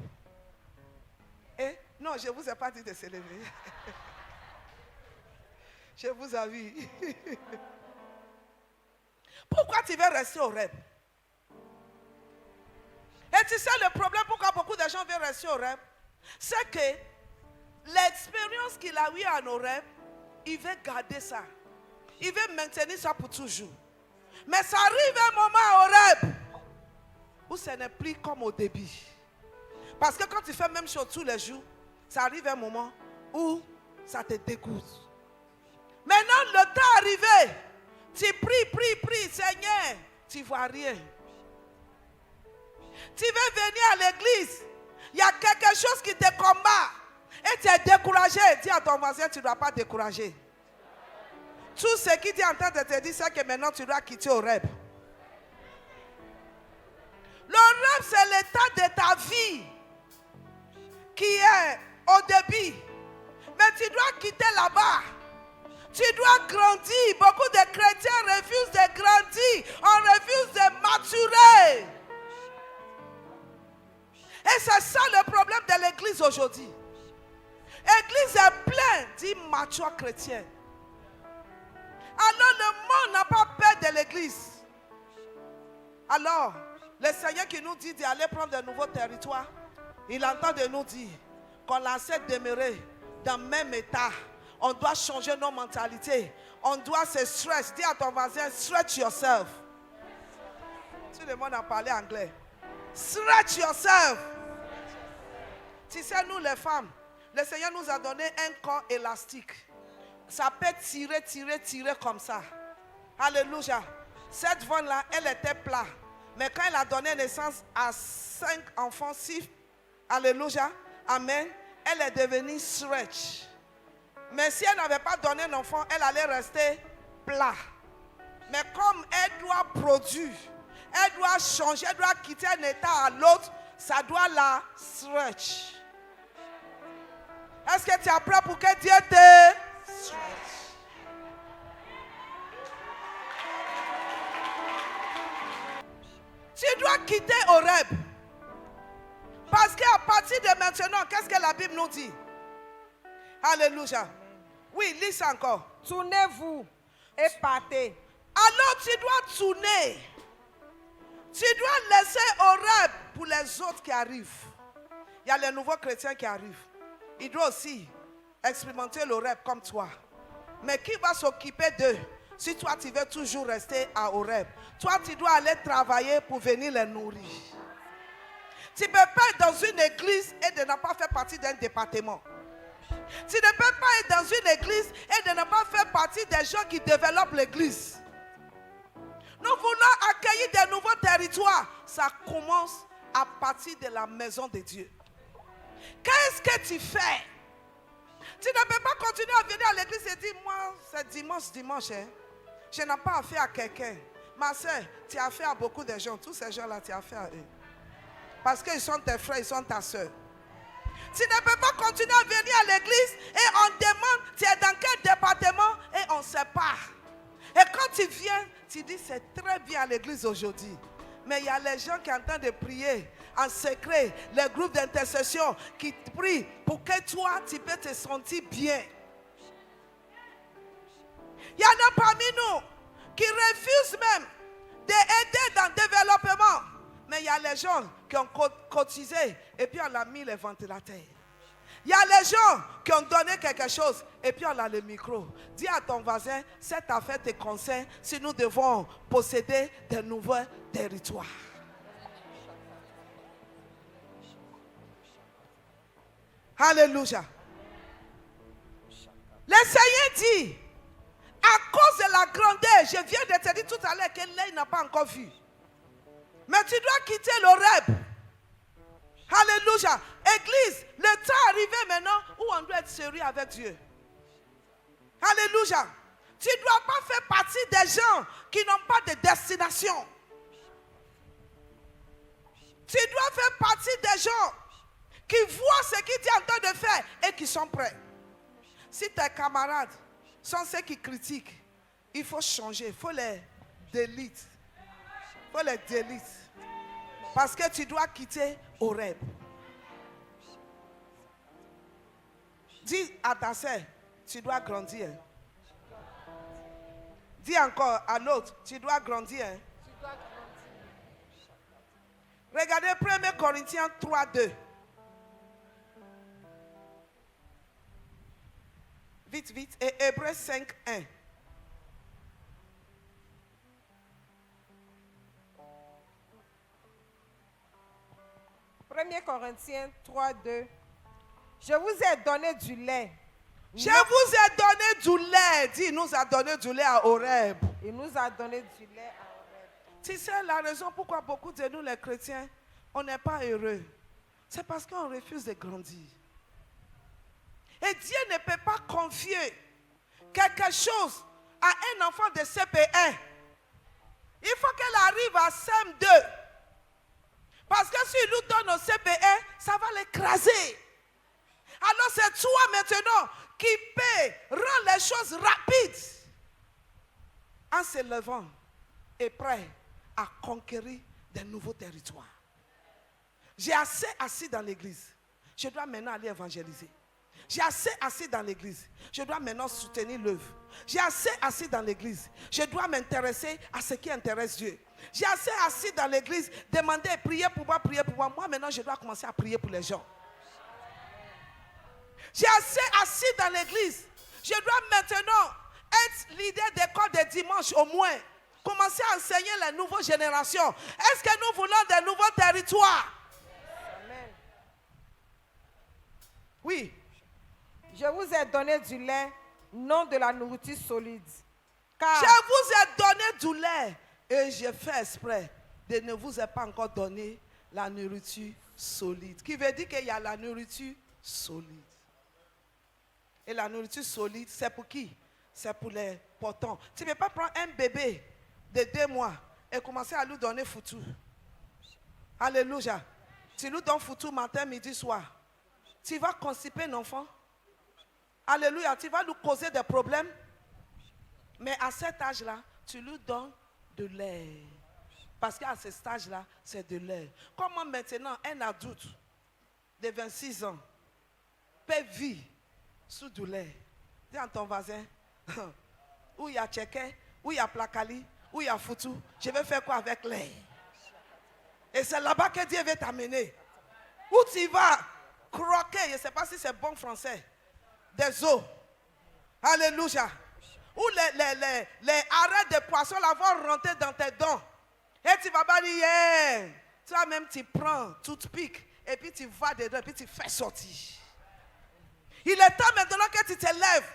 Eh? Non, je ne vous ai pas dit de se lever. Je vous avise. Pourquoi tu veux rester au Horeb? Et tu sais le problème pourquoi beaucoup de gens veulent rester au Horeb? C'est que l'expérience qu'il a eue en Horeb, il veut garder ça. Il veut maintenir ça pour toujours. Mais ça arrive un moment à Horeb où ce n'est plus comme au début. Parce que quand tu fais la même chose tous les jours, ça arrive un moment où ça te dégoûte. Maintenant, le temps est arrivé. Tu pries, Seigneur, tu ne vois rien. Tu veux venir à l'église, il y a quelque chose qui te combat et tu es découragé. Dis à ton voisin, tu ne dois pas décourager. Tout ce qui est en train de te dire, c'est que maintenant tu dois quitter Horeb. L'Horeb, c'est l'état de ta vie qui est au début. Mais tu dois quitter là-bas. Tu dois grandir. Beaucoup de chrétiens refusent de grandir. On refuse de maturer. Et c'est ça le problème de l'église aujourd'hui. L'église est pleine d'immatures chrétiens. Alors le monde n'a pas peur de l'église. Alors, le Seigneur qui nous dit d'aller prendre de nouveaux territoires, il entend de nous dire qu'on accepte de demeurer dans le même état. On doit changer nos mentalités. On doit se stretch. Dis à ton voisin, stretch yourself. Tout le monde a parlé anglais. Stretch yourself. Tu sais, nous les femmes, le Seigneur nous a donné un corps élastique. Ça peut tirer comme ça. Alléluia. Cette femme-là, elle était plate. Mais quand elle a donné naissance à 5 enfants, 6, alléluia, amen, elle est devenue stretch. Mais si elle n'avait pas donné un enfant, elle allait rester plat. Mais comme elle doit produire, elle doit changer, elle doit quitter un état à l'autre, ça doit la stretch. Est-ce que tu es prêt pour que Dieu te stretch? Tu dois quitter Horeb. Parce qu'à partir de maintenant, qu'est-ce que la Bible nous dit? Alléluia. Oui, lis ça encore. Tournez-vous et partez. Alors tu dois tourner. Tu dois laisser Horeb pour les autres qui arrivent. Il y a les nouveaux chrétiens qui arrivent. Ils doivent aussi expérimenter l'Horeb comme toi. Mais qui va s'occuper d'eux si toi tu veux toujours rester à Horeb? Toi tu dois aller travailler pour venir les nourrir. Tu ne peux pas être dans une église et de ne pas faire partie d'un département. Tu ne peux pas être dans une église et de ne pas faire partie des gens qui développent l'église. Nous voulons accueillir des nouveaux territoires. Ça commence à partir de la maison de Dieu. Qu'est-ce que tu fais? Tu ne peux pas continuer à venir à l'église et dire, moi, c'est dimanche. Hein? Je n'ai pas affaire à quelqu'un. Ma soeur, tu as affaire à beaucoup de gens. Tous ces gens-là, tu as affaire à eux. Parce qu'ils sont tes frères, ils sont ta soeur. Tu ne peux pas continuer à venir à l'église et on demande, tu es dans quel département et on ne sait pas. Et quand tu viens, tu dis, c'est très bien à l'église aujourd'hui. Mais il y a les gens qui sont en train de prier en secret, les groupes d'intercession qui prient pour que toi, tu peux te sentir bien. Il y en a parmi nous qui refusent même d'aider dans le développement. Mais il y a les gens qui ont cotisé et puis on a mis les ventilateurs. Il y a les gens qui ont donné quelque chose et puis on a le micro. Dis à ton voisin, cette affaire te concerne si nous devons posséder de nouveaux territoires. Alléluia. Le Seigneur dit, à cause de la grandeur, je viens de te dire tout à l'heure que l'œil n'a pas encore vu. Mais tu dois quitter l'Horeb. Alléluia. Église, le temps est arrivé maintenant où on doit être sérieux avec Dieu. Alléluia. Tu ne dois pas faire partie des gens qui n'ont pas de destination. Tu dois faire partie des gens qui voient ce que tu es en train de faire et qui sont prêts. Si tes camarades sont ceux qui critiquent, il faut changer, il faut les délite. Il faut les délite. Parce que tu dois quitter Horeb. Dis à ta sœur, tu dois grandir. Dis encore à l'autre, tu dois grandir. Regardez 1 Corinthiens 3, 2. Vite, vite. Et Hébreux 5, 1. Premier Corinthiens 3, 2. Je vous ai donné du lait. Je vous ai donné du lait. Dis, il nous a donné du lait à Horeb. Il nous a donné du lait à Horeb. Tu sais la raison pourquoi beaucoup de nous les chrétiens, on n'est pas heureux. C'est parce qu'on refuse de grandir. Et Dieu ne peut pas confier quelque chose à un enfant de CP1. Il faut qu'elle arrive à CM2. Parce que s'il nous donne au CP1, ça va l'écraser. Alors c'est toi maintenant qui peut rendre les choses rapides en se levant et prêt à conquérir de nouveaux territoires. J'ai assez assis dans l'église. Je dois maintenant aller évangéliser. J'ai assez assis dans l'église. Je dois maintenant soutenir l'œuvre. J'ai assez assis dans l'église. Je dois m'intéresser à ce qui intéresse Dieu. J'ai assez assis dans l'église, demander, prier pour moi, prier pour moi. Moi maintenant, je dois commencer à prier pour les gens. J'ai assez assis dans l'église. Je dois maintenant être leader d'école de dimanche au moins. Commencer à enseigner les nouvelles générations. Est-ce que nous voulons des nouveaux territoires? Amen. Oui. Je vous ai donné du lait, non de la nourriture solide. Car Je vous ai donné du lait et j'ai fait exprès de ne vous ai pas encore donné la nourriture solide. Qui veut dire qu'il y a la nourriture solide. Et la nourriture solide, c'est pour qui? C'est pour les potents. Tu ne peux pas prendre un bébé de 2 mois et commencer à lui donner foutu. Alléluia. Tu lui donnes foutu matin, midi, soir. Tu vas constiper un enfant. Alléluia. Tu vas lui causer des problèmes. Mais à cet âge-là, tu lui donnes de lait. Parce qu'à ce stage-là, c'est de lait. Comment maintenant un adulte de 26 ans peut vivre sous du lait? Dis à ton voisin, où il y a tchéké, où il y a placali, où il y a foutu, je vais faire quoi avec lait? Et c'est là-bas que Dieu veut t'amener. Où tu vas croquer, je ne sais pas si c'est bon français, des os. Alléluia. Où les arêtes de poisson là vont rentrer dans tes dents. Et tu vas pas dire, yeah. Toi-même tu prends, tu te piques, et puis tu vas dedans, et puis tu fais sortir. Il est temps maintenant que tu te lèves.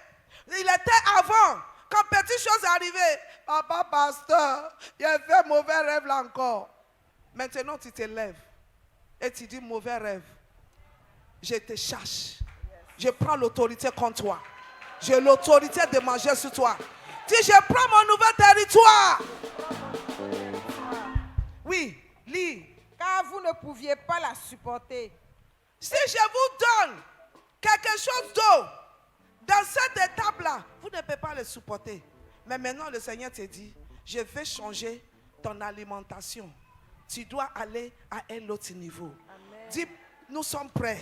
Il était avant, quand petite chose est arrivée. Papa pasteur, il a fait mauvais rêve là encore. Maintenant tu te lèves. Et tu dis mauvais rêve. Je te cherche. Je prends l'autorité contre toi. J'ai l'autorité de manger sur toi. Dis, je prends mon nouvel territoire. Oui, lis. car vous ne pouviez pas la supporter. Si je vous donne quelque chose d'eau dans cette étape-là, vous ne pouvez pas le supporter. Mais maintenant, le Seigneur te dit, je vais changer ton alimentation. Tu dois aller à un autre niveau. Amen. Dis, nous sommes prêts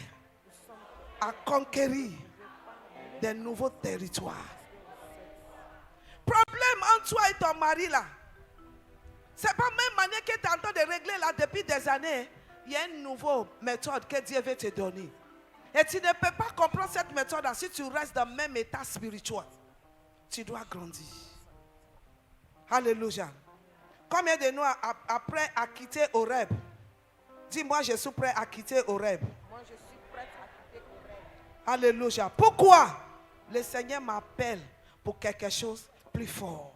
à conquérir des nouveaux territoires. Problème entre toi et ton mari là, c'est pas même manière que tu es en train de régler là depuis des années. Il y a une nouvelle méthode que Dieu veut te donner. Et tu ne peux pas comprendre cette méthode là si tu restes dans le même état spirituel. Tu dois grandir. Alléluia. Combien de nous après à quitter Horeb? Dis-moi, je suis prêt à quitter Horeb. Moi, je suis prête à quitter Horeb. Alléluia. Pourquoi? Le Seigneur m'appelle pour quelque chose de plus fort.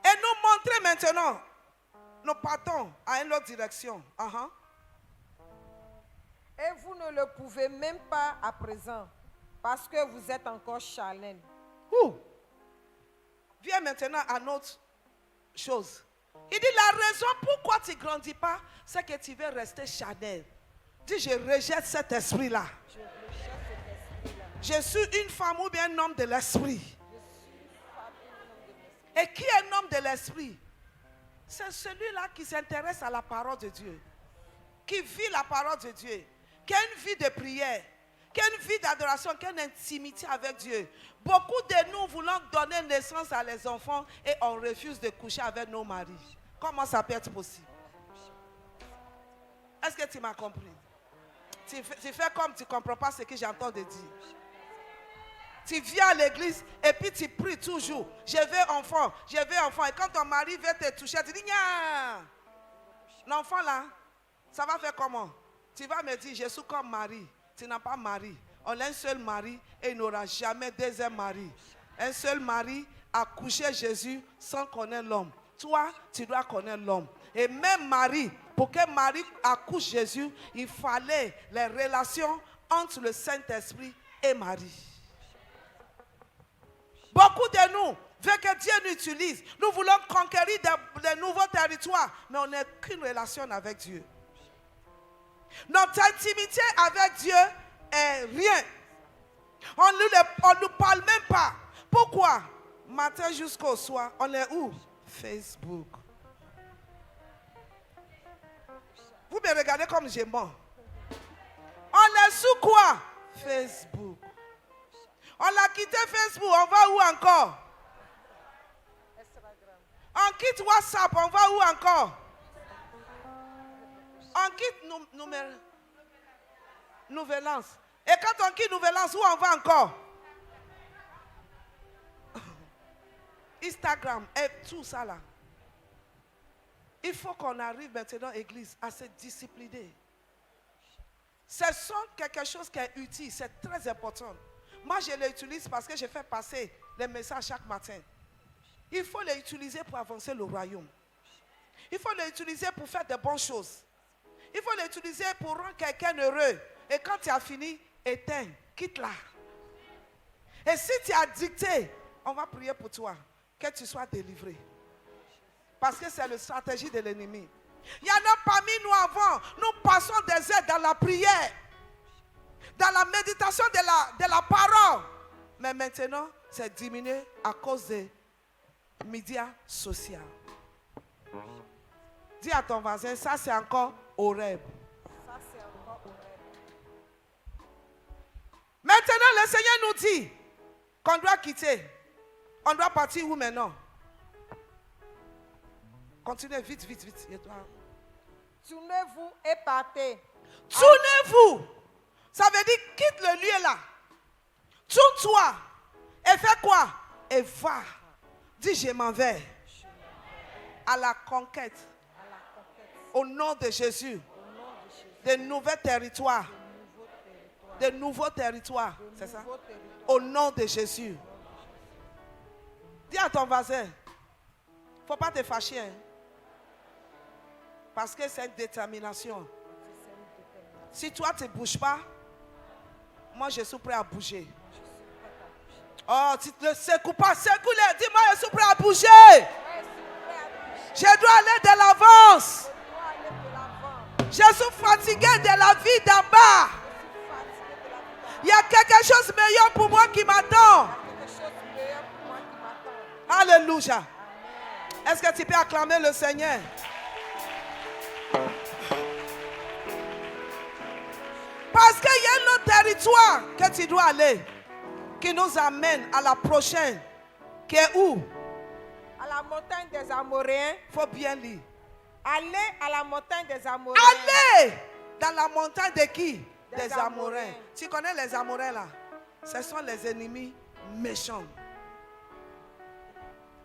Et nous montrer maintenant, nous partons à une autre direction. Et vous ne le pouvez même pas à présent, parce que vous êtes encore charnel. Viens maintenant à notre chose. Il dit la raison pourquoi tu ne grandis pas, c'est que tu veux rester charnel. Dis, je rejette cet esprit-là. Je suis une femme ou bien un homme de l'esprit. Et qui est un homme de l'esprit? C'est celui-là qui s'intéresse à la parole de Dieu, qui vit la parole de Dieu, qui a une vie de prière, qui a une vie d'adoration, qui a une intimité avec Dieu. Beaucoup de nous voulons donner naissance à les enfants et on refuse de coucher avec nos maris. Comment ça peut être possible? Est-ce que tu m'as compris? Tu fais comme tu ne comprends pas ce que j'entends de dire. Tu viens à l'église et puis tu pries toujours. Je veux enfant, je veux enfant. Et quand ton mari veut te toucher, tu dis, nya. L'enfant là, ça va faire comment? Tu vas me dire, je suis comme Marie. Tu n'as pas mari. On a un seul mari et il n'aura jamais deuxième mari. Un seul mari a couché Jésus sans connaître l'homme. Toi, tu dois connaître l'homme. Et même Marie, pour que Marie accouche Jésus, il fallait les relations entre le Saint-Esprit et Marie. Beaucoup de nous veulent que Dieu nous utilise. Nous voulons conquérir de nouveaux territoires, mais on n'a qu'une relation avec Dieu. Notre intimité avec Dieu est rien. On ne nous parle même pas. Pourquoi? Matin jusqu'au soir, on est où? Facebook. Vous me regardez comme j'ai mort. On est sous quoi? Facebook. On a quitté Facebook, on va où encore? On quitte WhatsApp, on va où encore? On quitte Nouvellance. Et quand on quitte Nouvellance, où on va encore? Instagram et tout ça là. Il faut qu'on arrive maintenant à l'église à se discipliner. Ce sont quelque chose qui est utile, c'est très important. Moi, je l'utilise parce que je fais passer les messages chaque matin. Il faut les utiliser pour avancer le royaume. Il faut les utiliser pour faire de bonnes choses. Il faut les utiliser pour rendre quelqu'un heureux. Et quand tu as fini, éteins, quitte-la. Et si tu as dicté, on va prier pour toi, que tu sois délivré. Parce que c'est la stratégie de l'ennemi. Il y en a parmi nous avant, nous passons des heures dans la prière, dans la méditation de la parole. Mais maintenant, c'est diminué à cause des médias sociaux. Dis à ton voisin, ça c'est encore horrible. Maintenant, le Seigneur nous dit qu'on doit quitter. On doit partir où maintenant? Continuez vite, vite, vite. Tournez-vous et partez. Tournez-vous. Ça veut dire quitte le lieu là. Tourne-toi. Et fais quoi? Et va. Dis je m'en vais. À la conquête. Au nom de Jésus. De nouveaux territoires. De nouveaux territoires. C'est ça? Au nom de Jésus. Dis à ton voisin. Il ne faut pas te fâcher. Hein? Parce que c'est une détermination. Si toi tu ne bouges pas, moi je suis prêt à bouger. Oh, tu ne secoues pas, secoue-les. Dis-moi, je suis prêt à bouger. Je dois aller de l'avance. Je suis fatigué de la vie d'en bas. Il y a quelque chose de meilleur pour moi qui m'attend. Alléluia. Est-ce que tu peux acclamer le Seigneur? Parce qu'il y a un autre territoire que tu dois aller, qui nous amène à la prochaine, qui est où? À la montagne des Amoréens. Il faut bien lire. Allez à la montagne des Amoréens. Allez dans la montagne de qui? Des Amoréens. Tu connais les Amoréens là? Ce sont les ennemis méchants.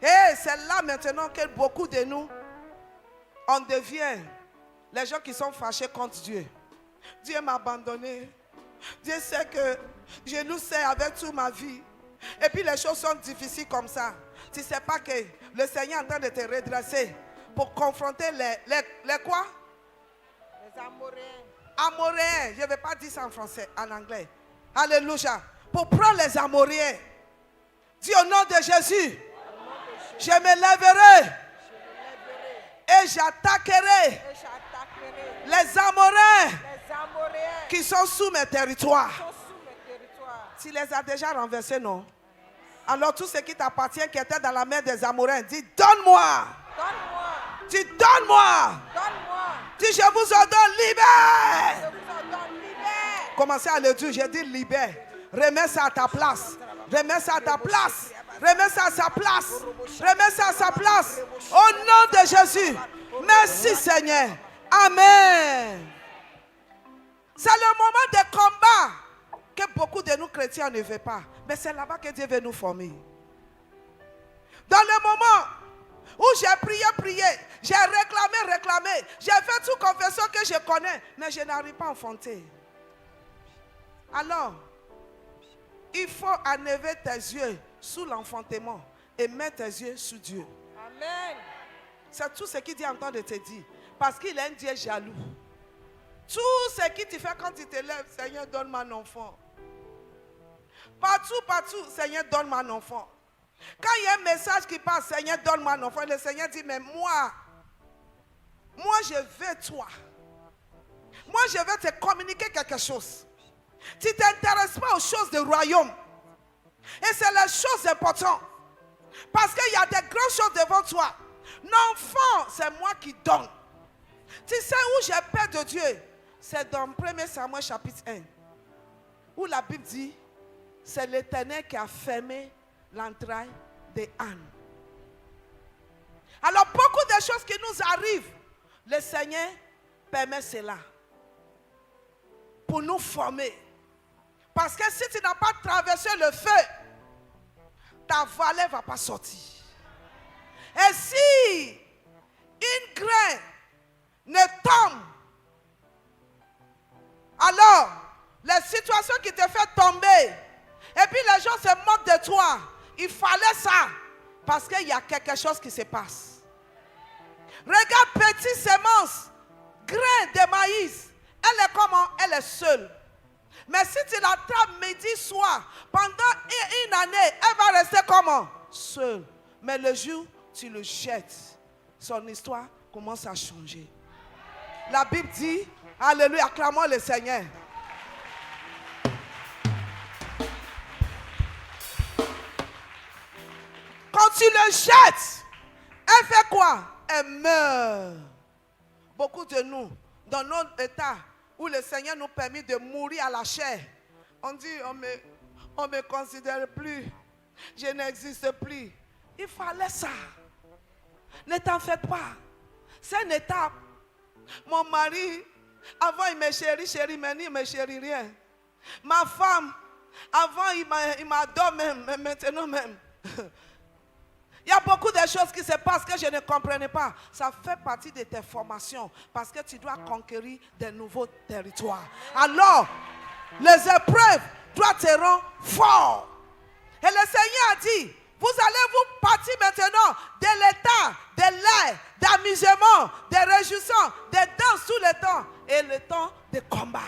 Et c'est là maintenant que beaucoup de nous, on devient les gens qui sont fâchés contre Dieu. Dieu m'a abandonné. Dieu sait que je nous sers avec toute ma vie. Et puis les choses sont difficiles comme ça. Tu ne sais pas que le Seigneur est en train de te redresser pour confronter les quoi? Les Amoréens. Amoréens. Je ne vais pas dire ça en français, en anglais. Alléluia. Pour prendre les Amoréens. Dis au nom de Jésus. Je me lèverai. Et j'attaquerai les Amoréens qui sont sous mes territoires. Tu les as déjà renversés, non? Alors tout ce qui t'appartient, qui était dans la main des Amoréens, dis donne-moi. Donne-moi. Dis donne-moi. Donne-moi. Dis je vous ordonne, Je libère. vous ordonne, libère. Commencez à le dire, j'ai dit libère. Remets ça à ta place. Remets ça à ta place. Remets ça à sa place. Remets ça à sa place. Au nom de Jésus. Merci Seigneur. Amen. C'est le moment de combat que beaucoup de nous chrétiens ne veulent pas. Mais c'est là-bas que Dieu veut nous former. Dans le moment où j'ai prié, j'ai réclamé, j'ai fait toute confession que je connais, mais je n'arrive pas à enfanter. Alors, il faut enlever tes yeux sous l'enfantement et mettre tes yeux sur Dieu. Amen. C'est tout ce qu'il dit en train de te dire. Parce qu'il est un Dieu jaloux. Tout ce qu'il te fait quand tu te lèves, Seigneur, donne-moi un enfant. Partout, Seigneur, donne-moi un enfant. Quand il y a un message qui passe, Seigneur, donne-moi un enfant, le Seigneur dit, mais moi, je veux toi. Moi, je veux te communiquer quelque chose. Tu ne t'intéresses pas aux choses du royaume. Et c'est les choses importantes. Parce qu'il y a des grandes choses devant toi. L'enfant, c'est moi qui donne. Tu sais où j'ai peur de Dieu? C'est dans 1 Samuel chapitre 1. Où la Bible dit, c'est l'Éternel qui a fermé l'entraille des ânes. Alors beaucoup de choses qui nous arrivent, le Seigneur permet cela. Pour nous former. Parce que si tu n'as pas traversé le feu, ta vallée ne va pas sortir. Et si une graine ne tombe, alors les situations qui te font tomber, et puis les gens se moquent de toi, il fallait ça, parce qu'il y a quelque chose qui se passe. Regarde, petite semence, grain de maïs, elle est comment? Elle est seule. Mais si tu l'attrapes midi, soir, pendant une année, elle va rester comment? Seule. Mais le jour, tu le jettes, son histoire commence à changer. La Bible dit, alléluia, acclamons le Seigneur. Quand tu le jettes, elle fait quoi? Elle meurt. Beaucoup de nous, dans notre état, où le Seigneur nous permet de mourir à la chair, on dit, on me considère plus, je n'existe plus. Il fallait ça. Ne t'en fais pas. C'est une étape. Mon mari, avant il me chérit, maintenant il ne me chérit rien. Ma femme, avant il m'adore même, mais maintenant même. Il y a beaucoup de choses qui se passent que je ne comprenais pas. Ça fait partie de tes formations parce que tu dois conquérir de nouveaux territoires. Alors, les épreuves doivent te rendre fort. Et le Seigneur a dit, vous allez vous partir maintenant de l'état, de l'air, d'amusement, de réjouissance, de danse tout le temps et le temps de combat.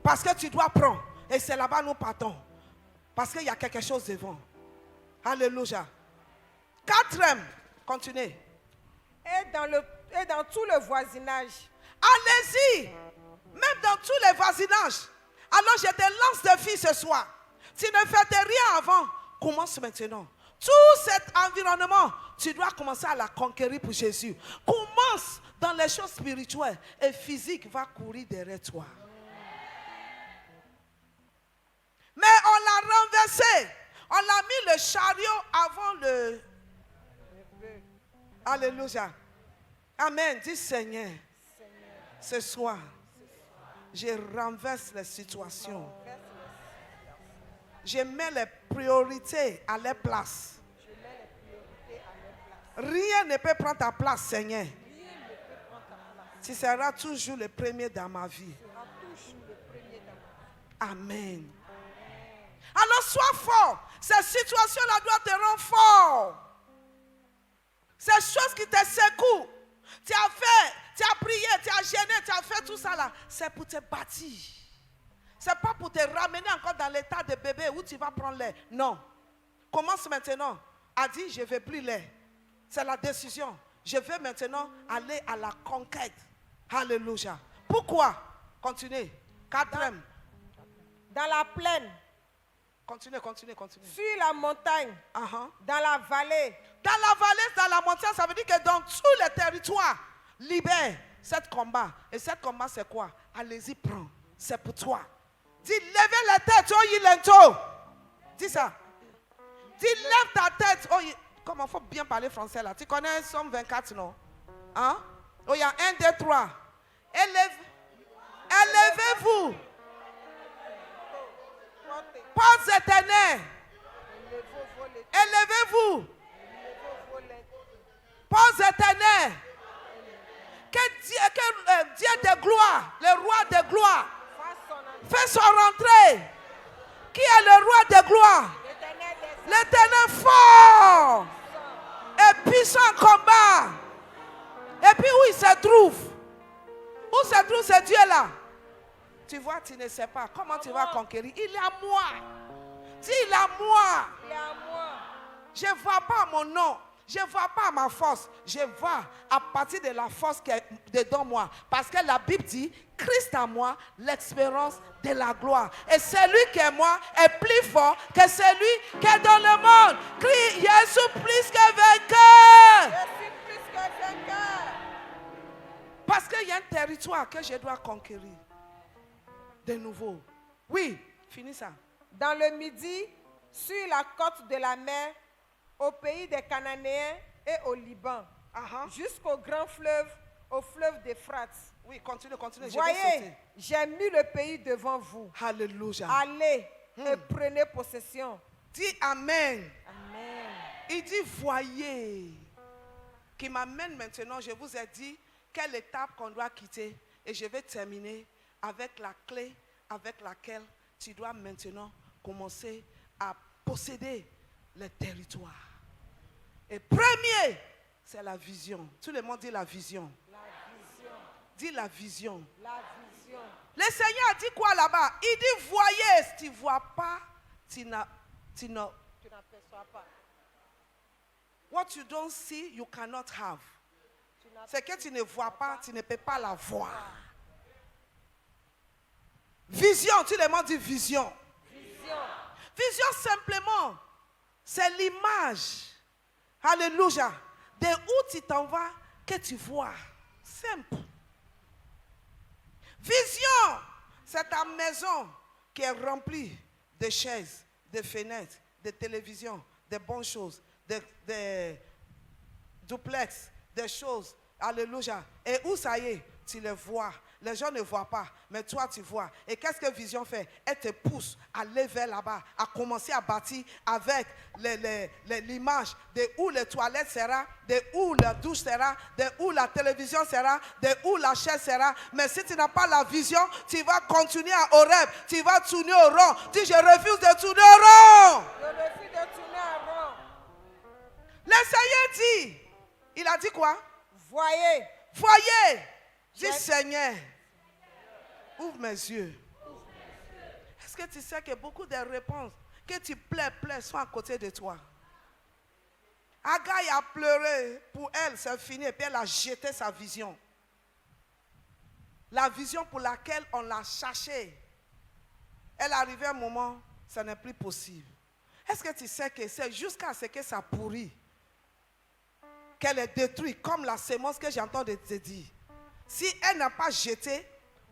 Parce que tu dois prendre. Et c'est là-bas nous partons. Parce qu'il y a quelque chose devant. Alléluia. Quatrième, continuez. Et dans tout le voisinage. Allez-y. Même dans tous les voisinages. Alors je te lance défi ce soir. Tu ne fais rien avant. Commence maintenant. Tout cet environnement, tu dois commencer à la conquérir pour Jésus. Commence dans les choses spirituelles et physiques va courir derrière toi. Mais on l'a renversé. On a mis le chariot avant le... Alléluia. Amen. Dis Seigneur, ce soir, je renverse les situations. Je mets les priorités à leur place. Rien ne peut prendre ta place, Seigneur. Tu seras toujours le premier dans ma vie. Amen. Alors sois fort. Cette situation-là doit te rendre fort. Ces choses qui te secouent. Tu as fait, tu as prié, tu as gêné, tu as fait tout ça là. C'est pour te bâtir. Ce n'est pas pour te ramener encore dans l'état de bébé où tu vas prendre l'air. Non. Commence maintenant à dire je ne veux plus l'air. C'est la décision. Je veux maintenant aller à la conquête. Alléluia. Pourquoi? Continuez. Quatrième. Dans la plaine. Continue. sur la montagne, dans la vallée, Dans la vallée, dans la montagne, ça veut dire que dans tous les territoires, libère cet combat. Et cet combat, c'est quoi? Allez-y, prends. C'est pour toi. Dis, levez la tête, oh Yilento. Dis ça. Dis, lève ta tête. Oh, comment faut bien parler français là? Tu connais Somme 24, non? Hein? Oh, il y a 1, 2, 3. Élevez-vous. Portes éternelles. Élevez-vous. Portes éternelles. Que Dieu de gloire, le roi de gloire, fait son rentrée. Qui est le roi de gloire? L'éternel fort et puissant en combat. Et puis où il se trouve? Où se trouve ce Dieu-là? Tu vois, tu ne sais pas. Comment tu vas conquérir? Il est à moi. Dis, il est à moi. Je ne vois pas mon nom. Je ne vois pas ma force. Je vois à partir de la force qui est dedans moi. Parce que la Bible dit, Christ à moi, l'expérience de la gloire. Et celui qui est moi est plus fort que celui qui est dans le monde. Crie, Jésus plus que vainqueur. Parce qu'il y a un territoire que je dois conquérir. De nouveau. Oui, finis ça. Dans le midi, sur la côte de la mer, au pays des Cananéens et au Liban, jusqu'au grand fleuve, au fleuve d'Euphrate. Oui, continue. Voyez, j'ai mis le pays devant vous. Alléluia. Allez et prenez possession. Dis Amen. Amen. Il dit, voyez, qui m'amène maintenant, je vous ai dit quelle étape qu'on doit quitter. Et je vais terminer avec la clé avec laquelle tu dois maintenant commencer à posséder le territoire. Et premier, c'est la vision. Tout le monde dit la vision. La vision. Dis la vision. La vision. Le Seigneur dit quoi là-bas? Il dit, voyez, si tu ne vois pas, tu n'aperçois pas. What you don't see, you cannot have. Ce que tu ne vois pas, tu ne peux pas la voir. Vision, tout le monde dit vision. Vision simplement, c'est l'image. Alléluia. De où tu t'en vas, que tu vois. Simple. Vision, c'est ta maison qui est remplie de chaises, de fenêtres, de télévisions, de bonnes choses, de duplex, des choses. Alléluia. Et où ça y est, tu les vois. Les gens ne voient pas, mais toi tu vois. Et qu'est-ce que Vision fait? Elle te pousse à aller vers là-bas, à commencer à bâtir avec l'image de où les toilettes sera, de où la douche sera, de où la télévision sera, de où la chaise sera. Mais si tu n'as pas la vision, tu vas continuer au rêve, tu vas tourner au rond. Dis, je refuse de tourner au rond. Je refuse de tourner au rond. Le Seigneur dit, il a dit quoi? Voyez. Voyez. Dis, Seigneur, ouvre mes yeux. Est-ce que tu sais que beaucoup de réponses que tu plais sont à côté de toi? Agai a pleuré pour elle, c'est fini, et puis elle a jeté sa vision. La vision pour laquelle on l'a cherchée. Elle est arrivée à un moment, ça n'est plus possible. Est-ce que tu sais que c'est jusqu'à ce que ça pourrit, qu'elle est détruite, comme la sémence que j'entends de te dire. Si elle n'a pas jeté,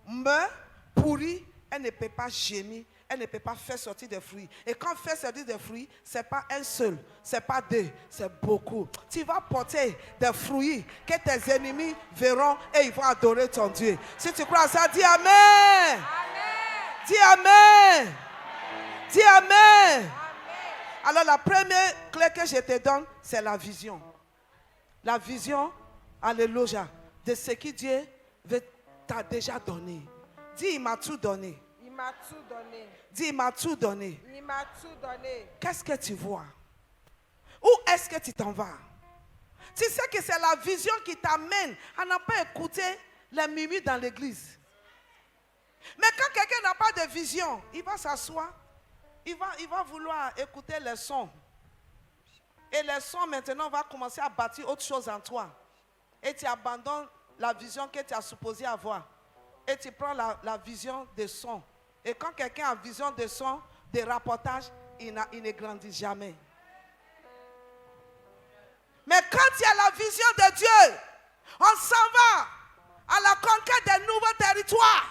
meurt, pourri, elle ne peut pas gémir, elle ne peut pas faire sortir des fruits. Et quand faire sortir des fruits, ce n'est pas un seul, ce n'est pas deux, c'est beaucoup. Tu vas porter des fruits que tes ennemis verront et ils vont adorer ton Dieu. Si tu crois à ça, dis Amen. Amen. Dis Amen. Dis Amen. Amen. Alors la première clé que je te donne, c'est la vision. La vision, alléluia, de ce que Dieu t'a déjà donné. Dis, il m'a tout donné. Il m'a tout donné. Dis, il m'a tout donné. Il m'a tout donné. Qu'est-ce que tu vois? Où est-ce que tu t'en vas? Tu sais que c'est la vision qui t'amène à ne pas écouter les murmures dans l'église. Mais quand quelqu'un n'a pas de vision, il va s'asseoir, il va vouloir écouter les sons. Et les sons maintenant vont commencer à bâtir autre chose en toi. Et tu abandonnes la vision que tu as supposé avoir. Et tu prends la vision des sons. Et quand quelqu'un a vision de son, de rapportage, ils ne grandissent jamais. Mais quand il y a la vision de Dieu, on s'en va à la conquête des nouveaux territoires.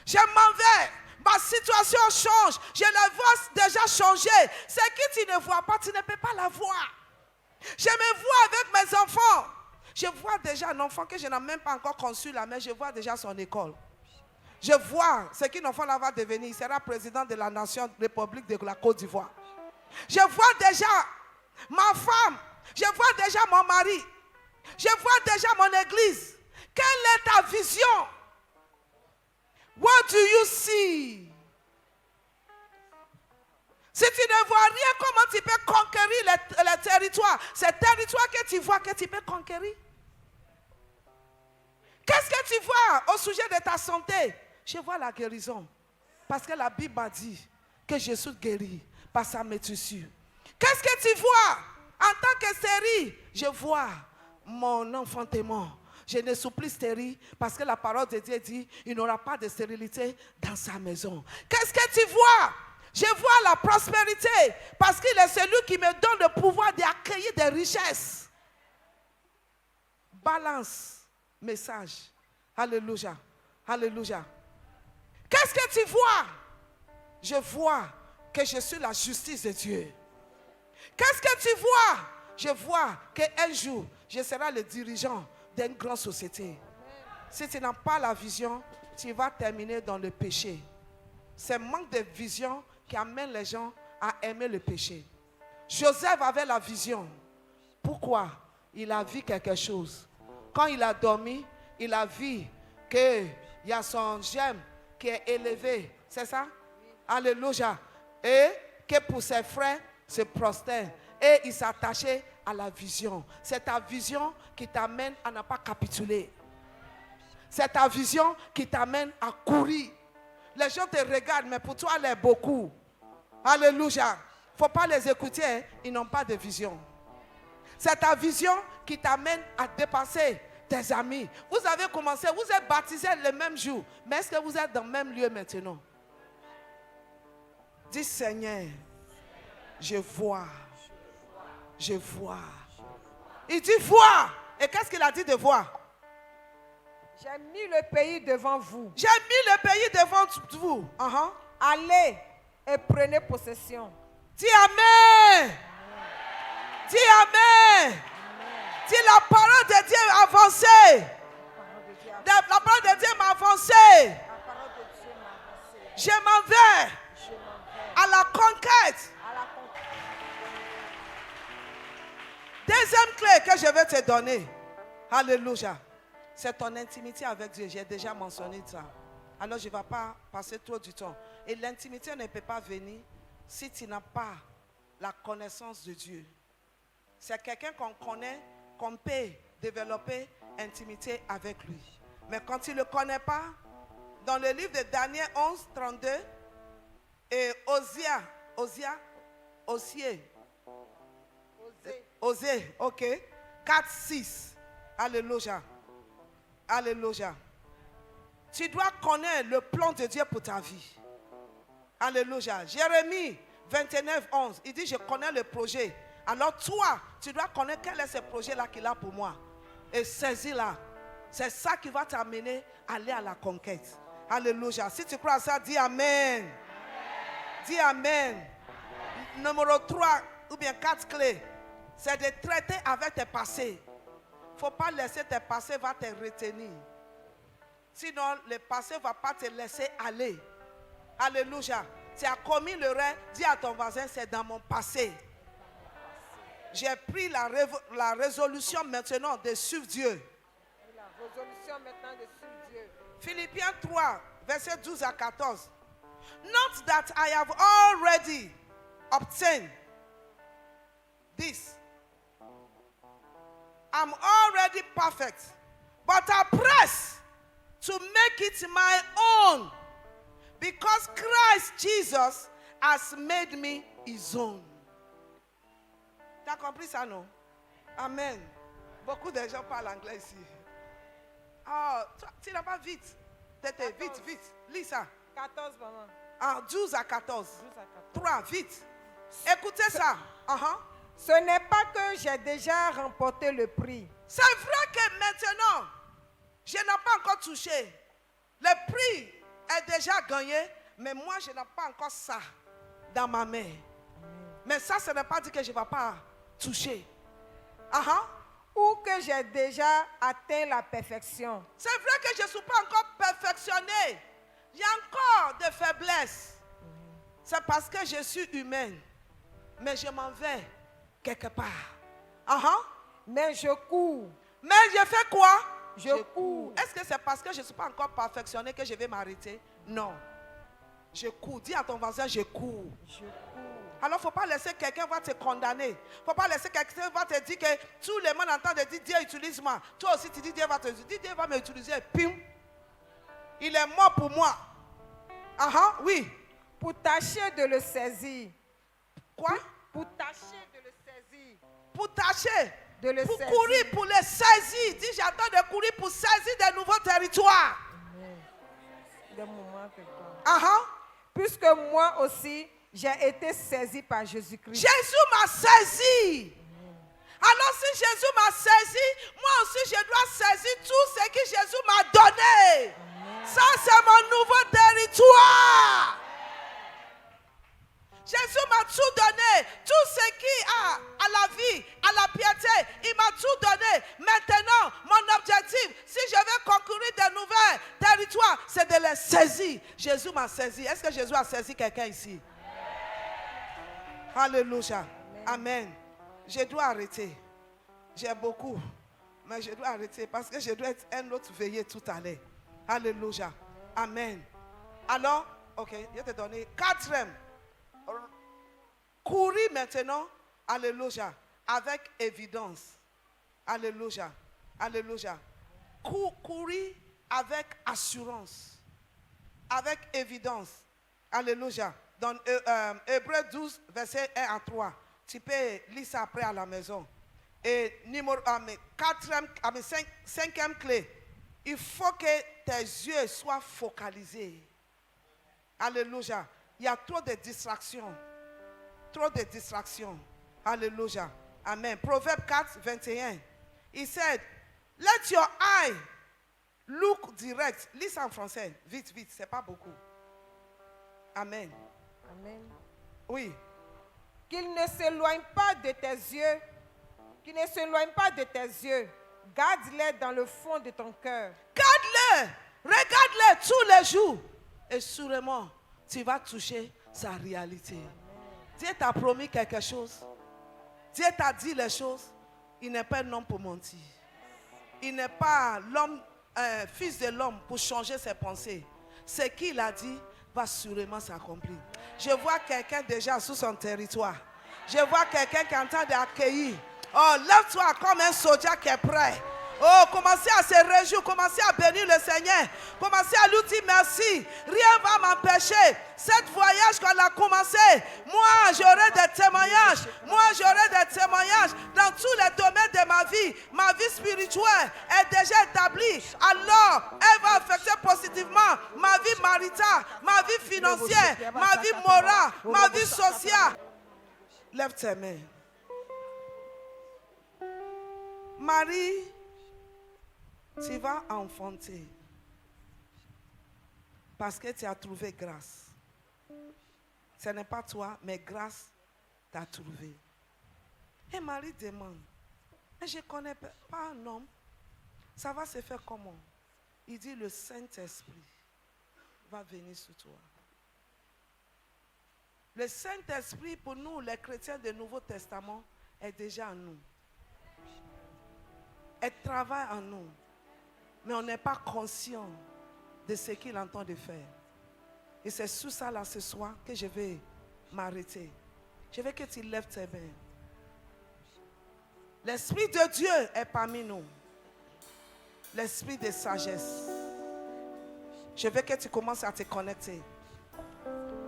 Je m'en vais. Ma situation change. Je la vois déjà changer. Ce que tu ne vois pas, tu ne peux pas la voir. Je me vois avec mes enfants. Je vois déjà un enfant que je n'ai même pas encore conçu là, mais je vois déjà son école. Je vois ce qu'un enfant là va devenir. Il sera président de la nation République de la Côte d'Ivoire. Je vois déjà ma femme. Je vois déjà mon mari. Je vois déjà mon église. Quelle est ta vision? What do you see? Si tu ne vois rien, comment tu peux conquérir les territoires? Ces territoires que tu vois, que tu peux conquérir. Qu'est-ce que tu vois au sujet de ta santé? Je vois la guérison. Parce que la Bible m'a dit que Jésus guérit par sa métissure. Qu'est-ce que tu vois? En tant que stérile, je vois mon enfantement. Je ne suis plus stérile parce que la parole de Dieu dit il n'aura pas de stérilité dans sa maison. Qu'est-ce que tu vois? Je vois la prospérité parce qu'il est celui qui me donne le pouvoir d'accueillir des richesses. Balance, message. Alléluia. Alléluia. Qu'est-ce que tu vois? Je vois que je suis la justice de Dieu. Qu'est-ce que tu vois? Je vois qu'un jour, je serai le dirigeant d'une grande société. Si tu n'as pas la vision, tu vas terminer dans le péché. C'est le manque de vision qui amène les gens à aimer le péché. Joseph avait la vision. Pourquoi? Il a vu quelque chose. Quand il a dormi, il a vu qu'il y a son gemme qui est élevé. C'est ça? Alléluia. Et que pour ses frères se prosternent. Et il s'attachait à la vision. C'est ta vision qui t'amène à ne pas capituler. C'est ta vision qui t'amène à courir. Les gens te regardent, mais pour toi, il est beaucoup. Alléluia. Il ne faut pas les écouter, hein. Ils n'ont pas de vision. C'est ta vision qui t'amène à dépasser tes amis. Vous avez commencé, vous êtes baptisés le même jour. Mais est-ce que vous êtes dans le même lieu maintenant? Dis Seigneur, je vois. Je vois. Il dit voir. Et qu'est-ce qu'il a dit de voir? J'ai mis le pays devant vous. J'ai mis le pays devant vous. Allez et prenez possession. Dis Amen. Dis Amen. Dis la parole de Dieu est avancée. La parole de Dieu m'a avancé. Je m'en vais à la conquête. Deuxième clé que je vais te donner. Alléluia. C'est ton intimité avec Dieu. J'ai déjà mentionné ça. Alors je ne vais pas passer trop du temps. Et l'intimité ne peut pas venir si tu n'as pas la connaissance de Dieu. C'est quelqu'un qu'on connaît, qu'on peut développer intimité avec lui. Mais quand tu ne le connais pas, dans le livre de Daniel 11, 32, et Osée, ok, 4, 6, alléluia, alléluia. Tu dois connaître le plan de Dieu pour ta vie. Alléluia. Jérémie 29, 11, il dit je connais le projet. Alors toi, tu dois connaître quel est ce projet-là qu'il a pour moi. Et saisis-la. C'est ça qui va t'amener à aller à la conquête. Alléluia. Si tu crois à ça, dis Amen. Dis Amen. Numéro 3 ou bien 4 clés. C'est de traiter avec tes passés. Il ne faut pas laisser tes passés va te retenir. Sinon, le passé ne va pas te laisser aller. Alléluia. Tu as commis l'erreur, dis à ton voisin, c'est dans mon passé. J'ai pris la résolution maintenant de suivre Dieu. La résolution maintenant de suivre Dieu. Philippiens 3, verset 12 à 14. Not that I have already obtained this. I'm already perfect. But I press to make it my own. Because Christ Jesus has made me his own. Tu as compris ça, non? Amen. Beaucoup de gens parlent anglais ici. Oh, tu n'as pas vite. Vite. Lis ça. 14, maman. 12 à 14. 3, vite. Écoutez ça. Ce n'est pas que j'ai déjà remporté le prix. C'est vrai que maintenant, je n'ai pas encore touché. Le prix est déjà gagné, mais moi, je n'ai pas encore ça dans ma main. Mais ça, ce n'est pas dit que je ne vais pas toucher. Ou que j'ai déjà atteint la perfection. C'est vrai que je ne suis pas encore perfectionné. Il y a encore des faiblesses. C'est parce que je suis humaine. Mais je m'en vais quelque part. Mais je cours. Mais je fais quoi? Je cours. Est-ce que c'est parce que je ne suis pas encore perfectionné que je vais m'arrêter? Non. Je cours. Dis à ton voisin, je cours. Je cours. Alors, il ne faut pas laisser quelqu'un va te condamner. Il ne faut pas laisser quelqu'un va te dire que tout le monde entend dire Dieu utilise-moi. Toi aussi, tu dis Dieu va te utiliser. Dieu va m'utiliser. Pim. Il est mort pour moi. Oui. Pour tâcher de le saisir. Quoi? Pour tâcher de le saisir. Pour tâcher. De le pour saisir. courir, pour le saisir. Dis, j'attends de courir pour saisir de nouveaux territoires. Des moments que toi. Puisque moi aussi, j'ai été saisi par Jésus-Christ. Jésus m'a saisi. Alors si Jésus m'a saisi, moi aussi je dois saisir tout ce que Jésus m'a donné. Ça c'est mon nouveau territoire. Jésus m'a tout donné. Tout ce qui a à la vie, à la piété, il m'a tout donné. Maintenant, mon objectif, si je veux concourir de nouveaux territoires, c'est de les saisir. Jésus m'a saisi. Est-ce que Jésus a saisi quelqu'un ici? Alléluia. Amen. Je dois arrêter. J'ai beaucoup. Mais je dois arrêter parce que je dois être un autre veillé tout à l'heure. Alléluia. Amen. Alors, ok, je vais te donner 4e. Courir maintenant. Alléluia. Avec évidence. Alléluia. Alléluia. Courir avec assurance. Avec évidence. Alléluia. Dans Hébreux 12, verset 1 à 3. Tu peux lire ça après à la maison. Et numéro 5e clé. Il faut que tes yeux soient focalisés. Alléluia. Il y a trop de distractions. Trop de distractions. Alléluia. Amen. Proverbe 4, 21. Il said, let your eye look direct. Lis ça en français. Vite, vite. C'est pas beaucoup. Amen. Amen. Oui. Qu'il ne s'éloigne pas de tes yeux. Qu'il ne s'éloigne pas de tes yeux. Garde-les dans le fond de ton cœur. Garde-les. Regarde-les tous les jours. Et sûrement, tu vas toucher sa réalité. Dieu t'a promis quelque chose. Dieu t'a dit les choses. Il n'est pas un homme pour mentir. Il n'est pas l'homme, fils de l'homme pour changer ses pensées. Ce qu'il a dit va sûrement s'accomplir. Je vois quelqu'un déjà sous son territoire. Je vois quelqu'un qui est en train d'accueillir. Oh, lève-toi comme un soldat qui est prêt. Oh, commencez à se réjouir, commencez à bénir le Seigneur. Commencez à lui dire merci. Rien ne va m'empêcher. Cet voyage qu'on a commencé, moi j'aurai des témoignages. Moi j'aurai des témoignages dans tous les domaines de ma vie. Ma vie spirituelle est déjà établie. Alors, elle va affecter positivement ma vie maritale, ma vie financière, ma vie morale, ma vie sociale. Lève tes mains. Marie, tu vas enfanter parce que tu as trouvé grâce. Ce n'est pas toi, mais grâce t'a trouvé. Et Marie demande, mais je ne connais pas un homme. Ça va se faire comment? Il dit, le Saint-Esprit va venir sur toi. Le Saint-Esprit, pour nous, les chrétiens du Nouveau Testament, est déjà en nous. Elle travaille en nous. Mais on n'est pas conscient de ce qu'il entend de faire. Et c'est sous ça là ce soir que je vais m'arrêter. Je veux que tu lèves tes mains. L'Esprit de Dieu est parmi nous. L'Esprit de sagesse. Je veux que tu commences à te connecter.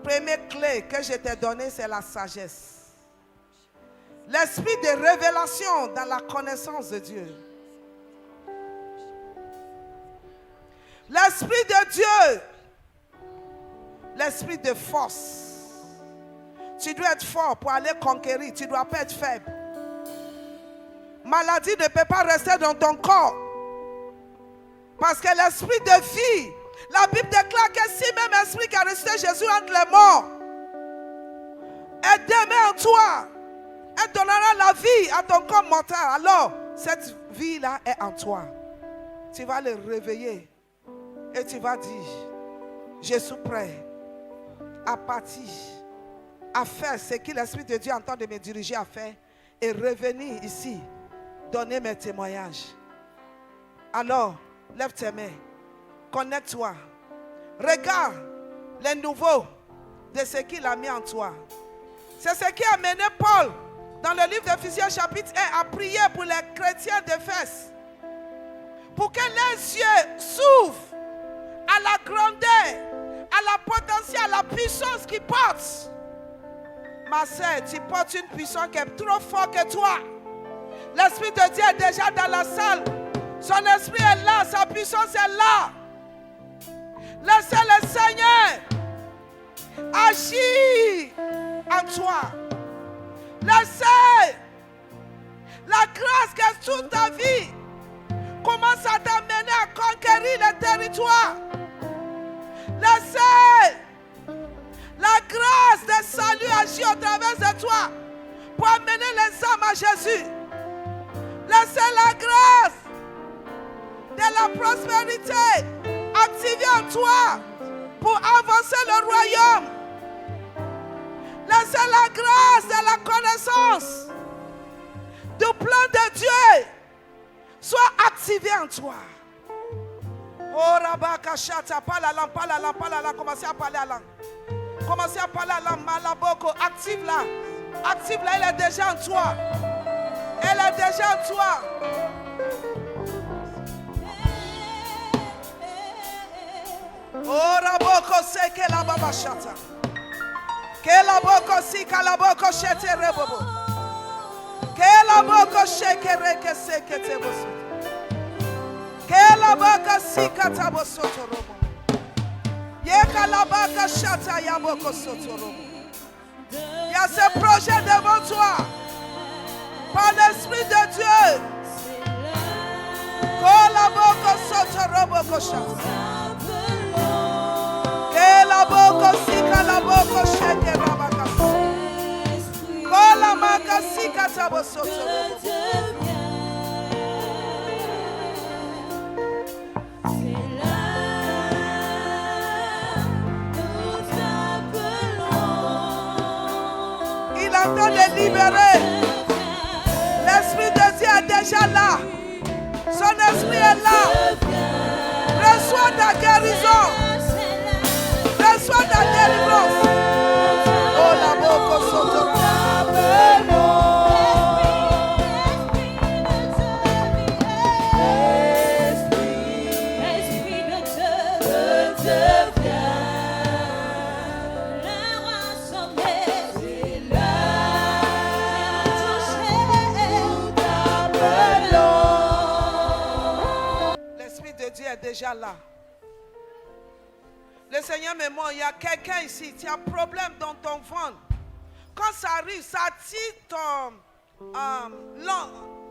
Première clé que je t'ai donnée, c'est la sagesse. L'esprit de révélation dans la connaissance de Dieu. L'Esprit de Dieu, l'Esprit de force. Tu dois être fort pour aller conquérir. Tu ne dois pas être faible. Maladie ne peut pas rester dans ton corps. Parce que l'esprit de vie, la Bible déclare que si même l'esprit qui a ressuscité Jésus entre les morts est demeuré en toi, elle donnera la vie à ton corps mortel. Alors, cette vie-là est en toi. Tu vas le réveiller et tu vas dire, je suis prêt à partir, à faire ce que l'Esprit de Dieu entend de me diriger à faire et revenir ici, donner mes témoignages. Alors, lève tes mains, connecte-toi, regarde les nouveaux de ce qu'il a mis en toi. C'est ce qui a mené Paul dans le livre d'Éphésiens chapitre 1 à prier pour les chrétiens d'Éphèse, pour que les yeux s'ouvrent à la grandeur, à la potentiel, à la puissance qu'ils portent. Ma soeur, tu portes une puissance qui est trop forte que toi. L'Esprit de Dieu est déjà dans la salle. Son esprit est là, sa puissance est là. Laissez le Seigneur agir en toi. Laissez la grâce qui est toute ta vie commence à t'amener à conquérir le territoire. Laissez la grâce de salut agir au travers de toi pour amener les âmes à Jésus. Laissez la grâce de la prospérité activer en toi pour avancer le royaume. Laissez la grâce de la connaissance du plan de Dieu soit activée en toi. Oh Rabaka Shata, parle la langue, commencez à parler à la langue. Commencez à parler à la langue, Malaboko, active-la. Active-la, elle est déjà en toi. Elle est déjà en toi. Oh Raboko seke la baba shata. Ke la boko sika la boko shete rebobo. Ke la boko sheke reke seke te boso. Ke la baka sika tabo soto robo. Yeka la baka shata ya boko soto robo. Il y a ce projet devant toi. Par l'Esprit de Dieu. Ko la boko soto robo ko shata. La boko sika la boko sheke rabaka. Kola maka sika tabo soto. Il entend de libérer. L'Esprit de Dieu est déjà là. Son esprit est là. Reçois ta guérison. Reçois ta délivrance. Oh la boko soto. L'Esprit de Dieu est déjà là. Le Seigneur me montre, il y a quelqu'un ici, tu as un problème dans ton ventre. Quand ça arrive, ça tire ton...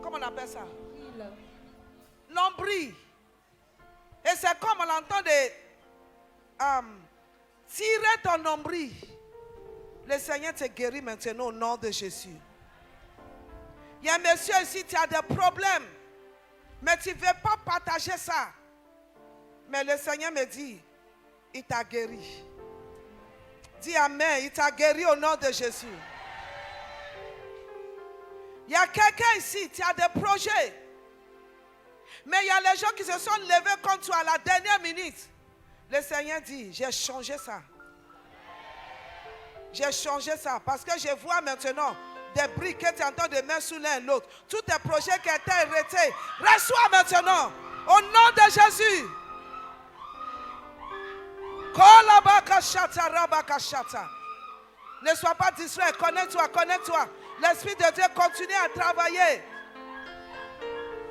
comment on appelle ça? L'ombril. Et c'est comme on entend de tirer ton nombril. Le Seigneur te guérit maintenant au nom de Jésus. Il y a un monsieur ici, tu as des problèmes. Mais tu ne veux pas partager ça. Mais le Seigneur me dit, il t'a guéri. Dis Amen. Il t'a guéri au nom de Jésus. Il y a quelqu'un ici, tu as des projets. Mais il y a les gens qui se sont levés contre toi à la dernière minute. Le Seigneur dit, j'ai changé ça. J'ai changé ça. Parce que je vois maintenant des briques que tu es en train de mettre sous l'un et l'autre. Tous tes projets qui étaient arrêtés. Reçois maintenant. Au nom de Jésus. Ne sois pas distrait, connecte-toi, connecte-toi. L'Esprit de Dieu continue à travailler.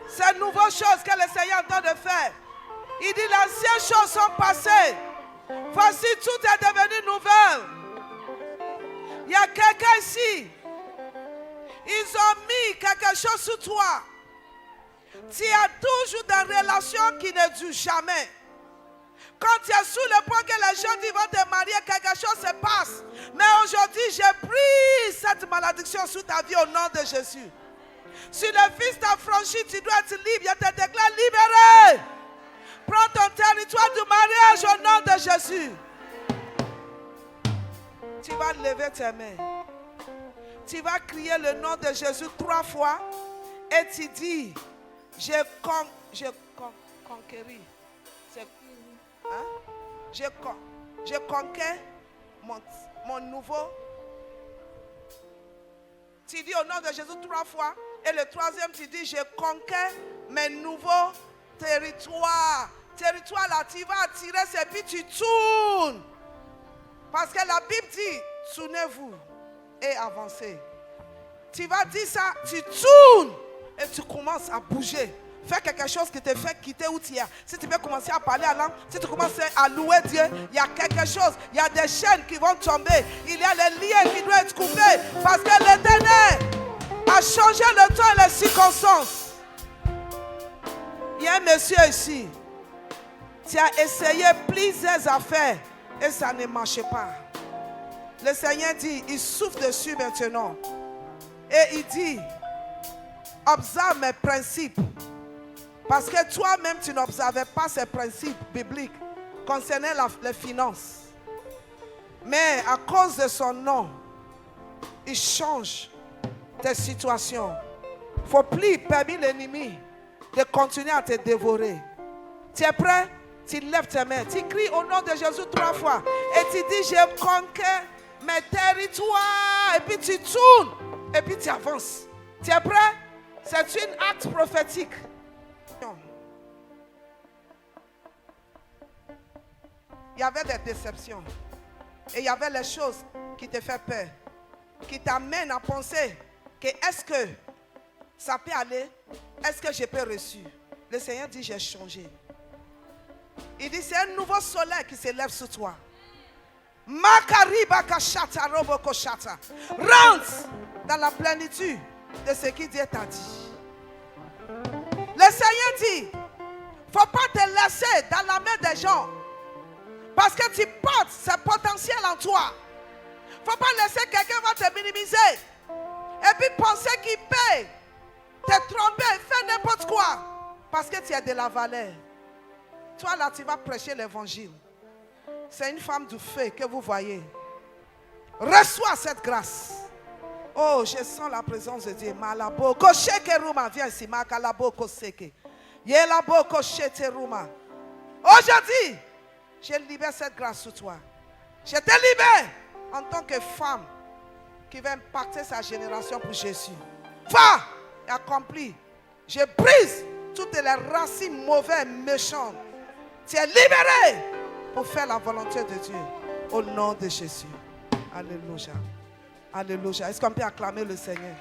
Ces nouvelles choses que le Seigneur est en train de faire. Il dit, les anciennes choses sont passées. Voici, tout est devenu nouvelle. Il y a quelqu'un quelqu'un ici, ils ont mis quelque chose sur toi. Tu as toujours des relations qui ne durent jamais. Quand tu es sur le point que les gens disent vont te marier, quelque chose se passe. Mais aujourd'hui, j'ai pris cette malédiction sur ta vie au nom de Jésus. Si le Fils t'a franchi, tu dois être libre. Je te déclare libéré. Prends ton territoire du mariage au nom de Jésus. Tu vas lever tes mains. Tu vas crier le nom de Jésus 3 fois. Et tu dis, j'ai conquéri. Hein? Je conquais mon nouveau. Tu dis au nom de Jésus 3 fois. Et le troisième, tu dis, je conquais mes nouveaux territoires. Territoire là, tu vas attirer ces puis tu tournes. Parce que la Bible dit, tournez-vous et avancez. Tu vas dire ça, tu tournes et tu commences à bouger. Fais quelque chose qui te fait quitter où tu es. Si tu veux commencer à parler à langue, si tu commences à louer Dieu, il y a quelque chose. Il y a des chaînes qui vont tomber. Il y a les liens qui doivent être coupés. Parce que l'Éternel a changé le temps et les circonstances. Il y a un monsieur ici. Tu as essayé plusieurs affaires et ça ne marche pas. Le Seigneur dit, il souffle dessus maintenant. Et il dit, observe mes principes. Parce que toi-même, tu n'observais pas ces principes bibliques concernant les finances. Mais à cause de son nom, il change tes situations. Il ne faut plus permettre l'ennemi de continuer à te dévorer. Tu es prêt? Tu lèves tes mains. Tu cries au nom de Jésus 3 fois. Et tu dis, je conquais mes territoires. Et puis tu tournes. Et puis tu avances. Tu es prêt? C'est un acte prophétique. Il y avait des déceptions. Et il y avait les choses qui te font peur. Qui t'amènent à penser que est-ce que ça peut aller? Est-ce que je peux reçu? Le Seigneur dit, j'ai changé. Il dit, c'est un nouveau soleil qui se lève sur toi. Rentre dans la plénitude de ce que Dieu t'a dit. Le Seigneur dit, il ne faut pas te laisser dans la main des gens. Parce que tu portes ce potentiel en toi. Il ne faut pas laisser quelqu'un va te minimiser. Et puis penser qu'il paye. Te tromper, faire n'importe quoi. Parce que tu as de la valeur. Toi là, tu vas prêcher l'évangile. C'est une femme du feu que vous voyez. Reçois cette grâce. Oh, je sens la présence de Dieu. Malabo, kosheke ruma, viens ici. Makalabo koseke. Yelabo koshete ruma. Aujourd'hui, je libère cette grâce sur toi. Je te libère en tant que femme qui va impacter sa génération pour Jésus. Va et accomplis. Je brise toutes les racines mauvaises, méchantes. Tu es libéré pour faire la volonté de Dieu. Au nom de Jésus. Alléluia. Alléluia. Est-ce qu'on peut acclamer le Seigneur?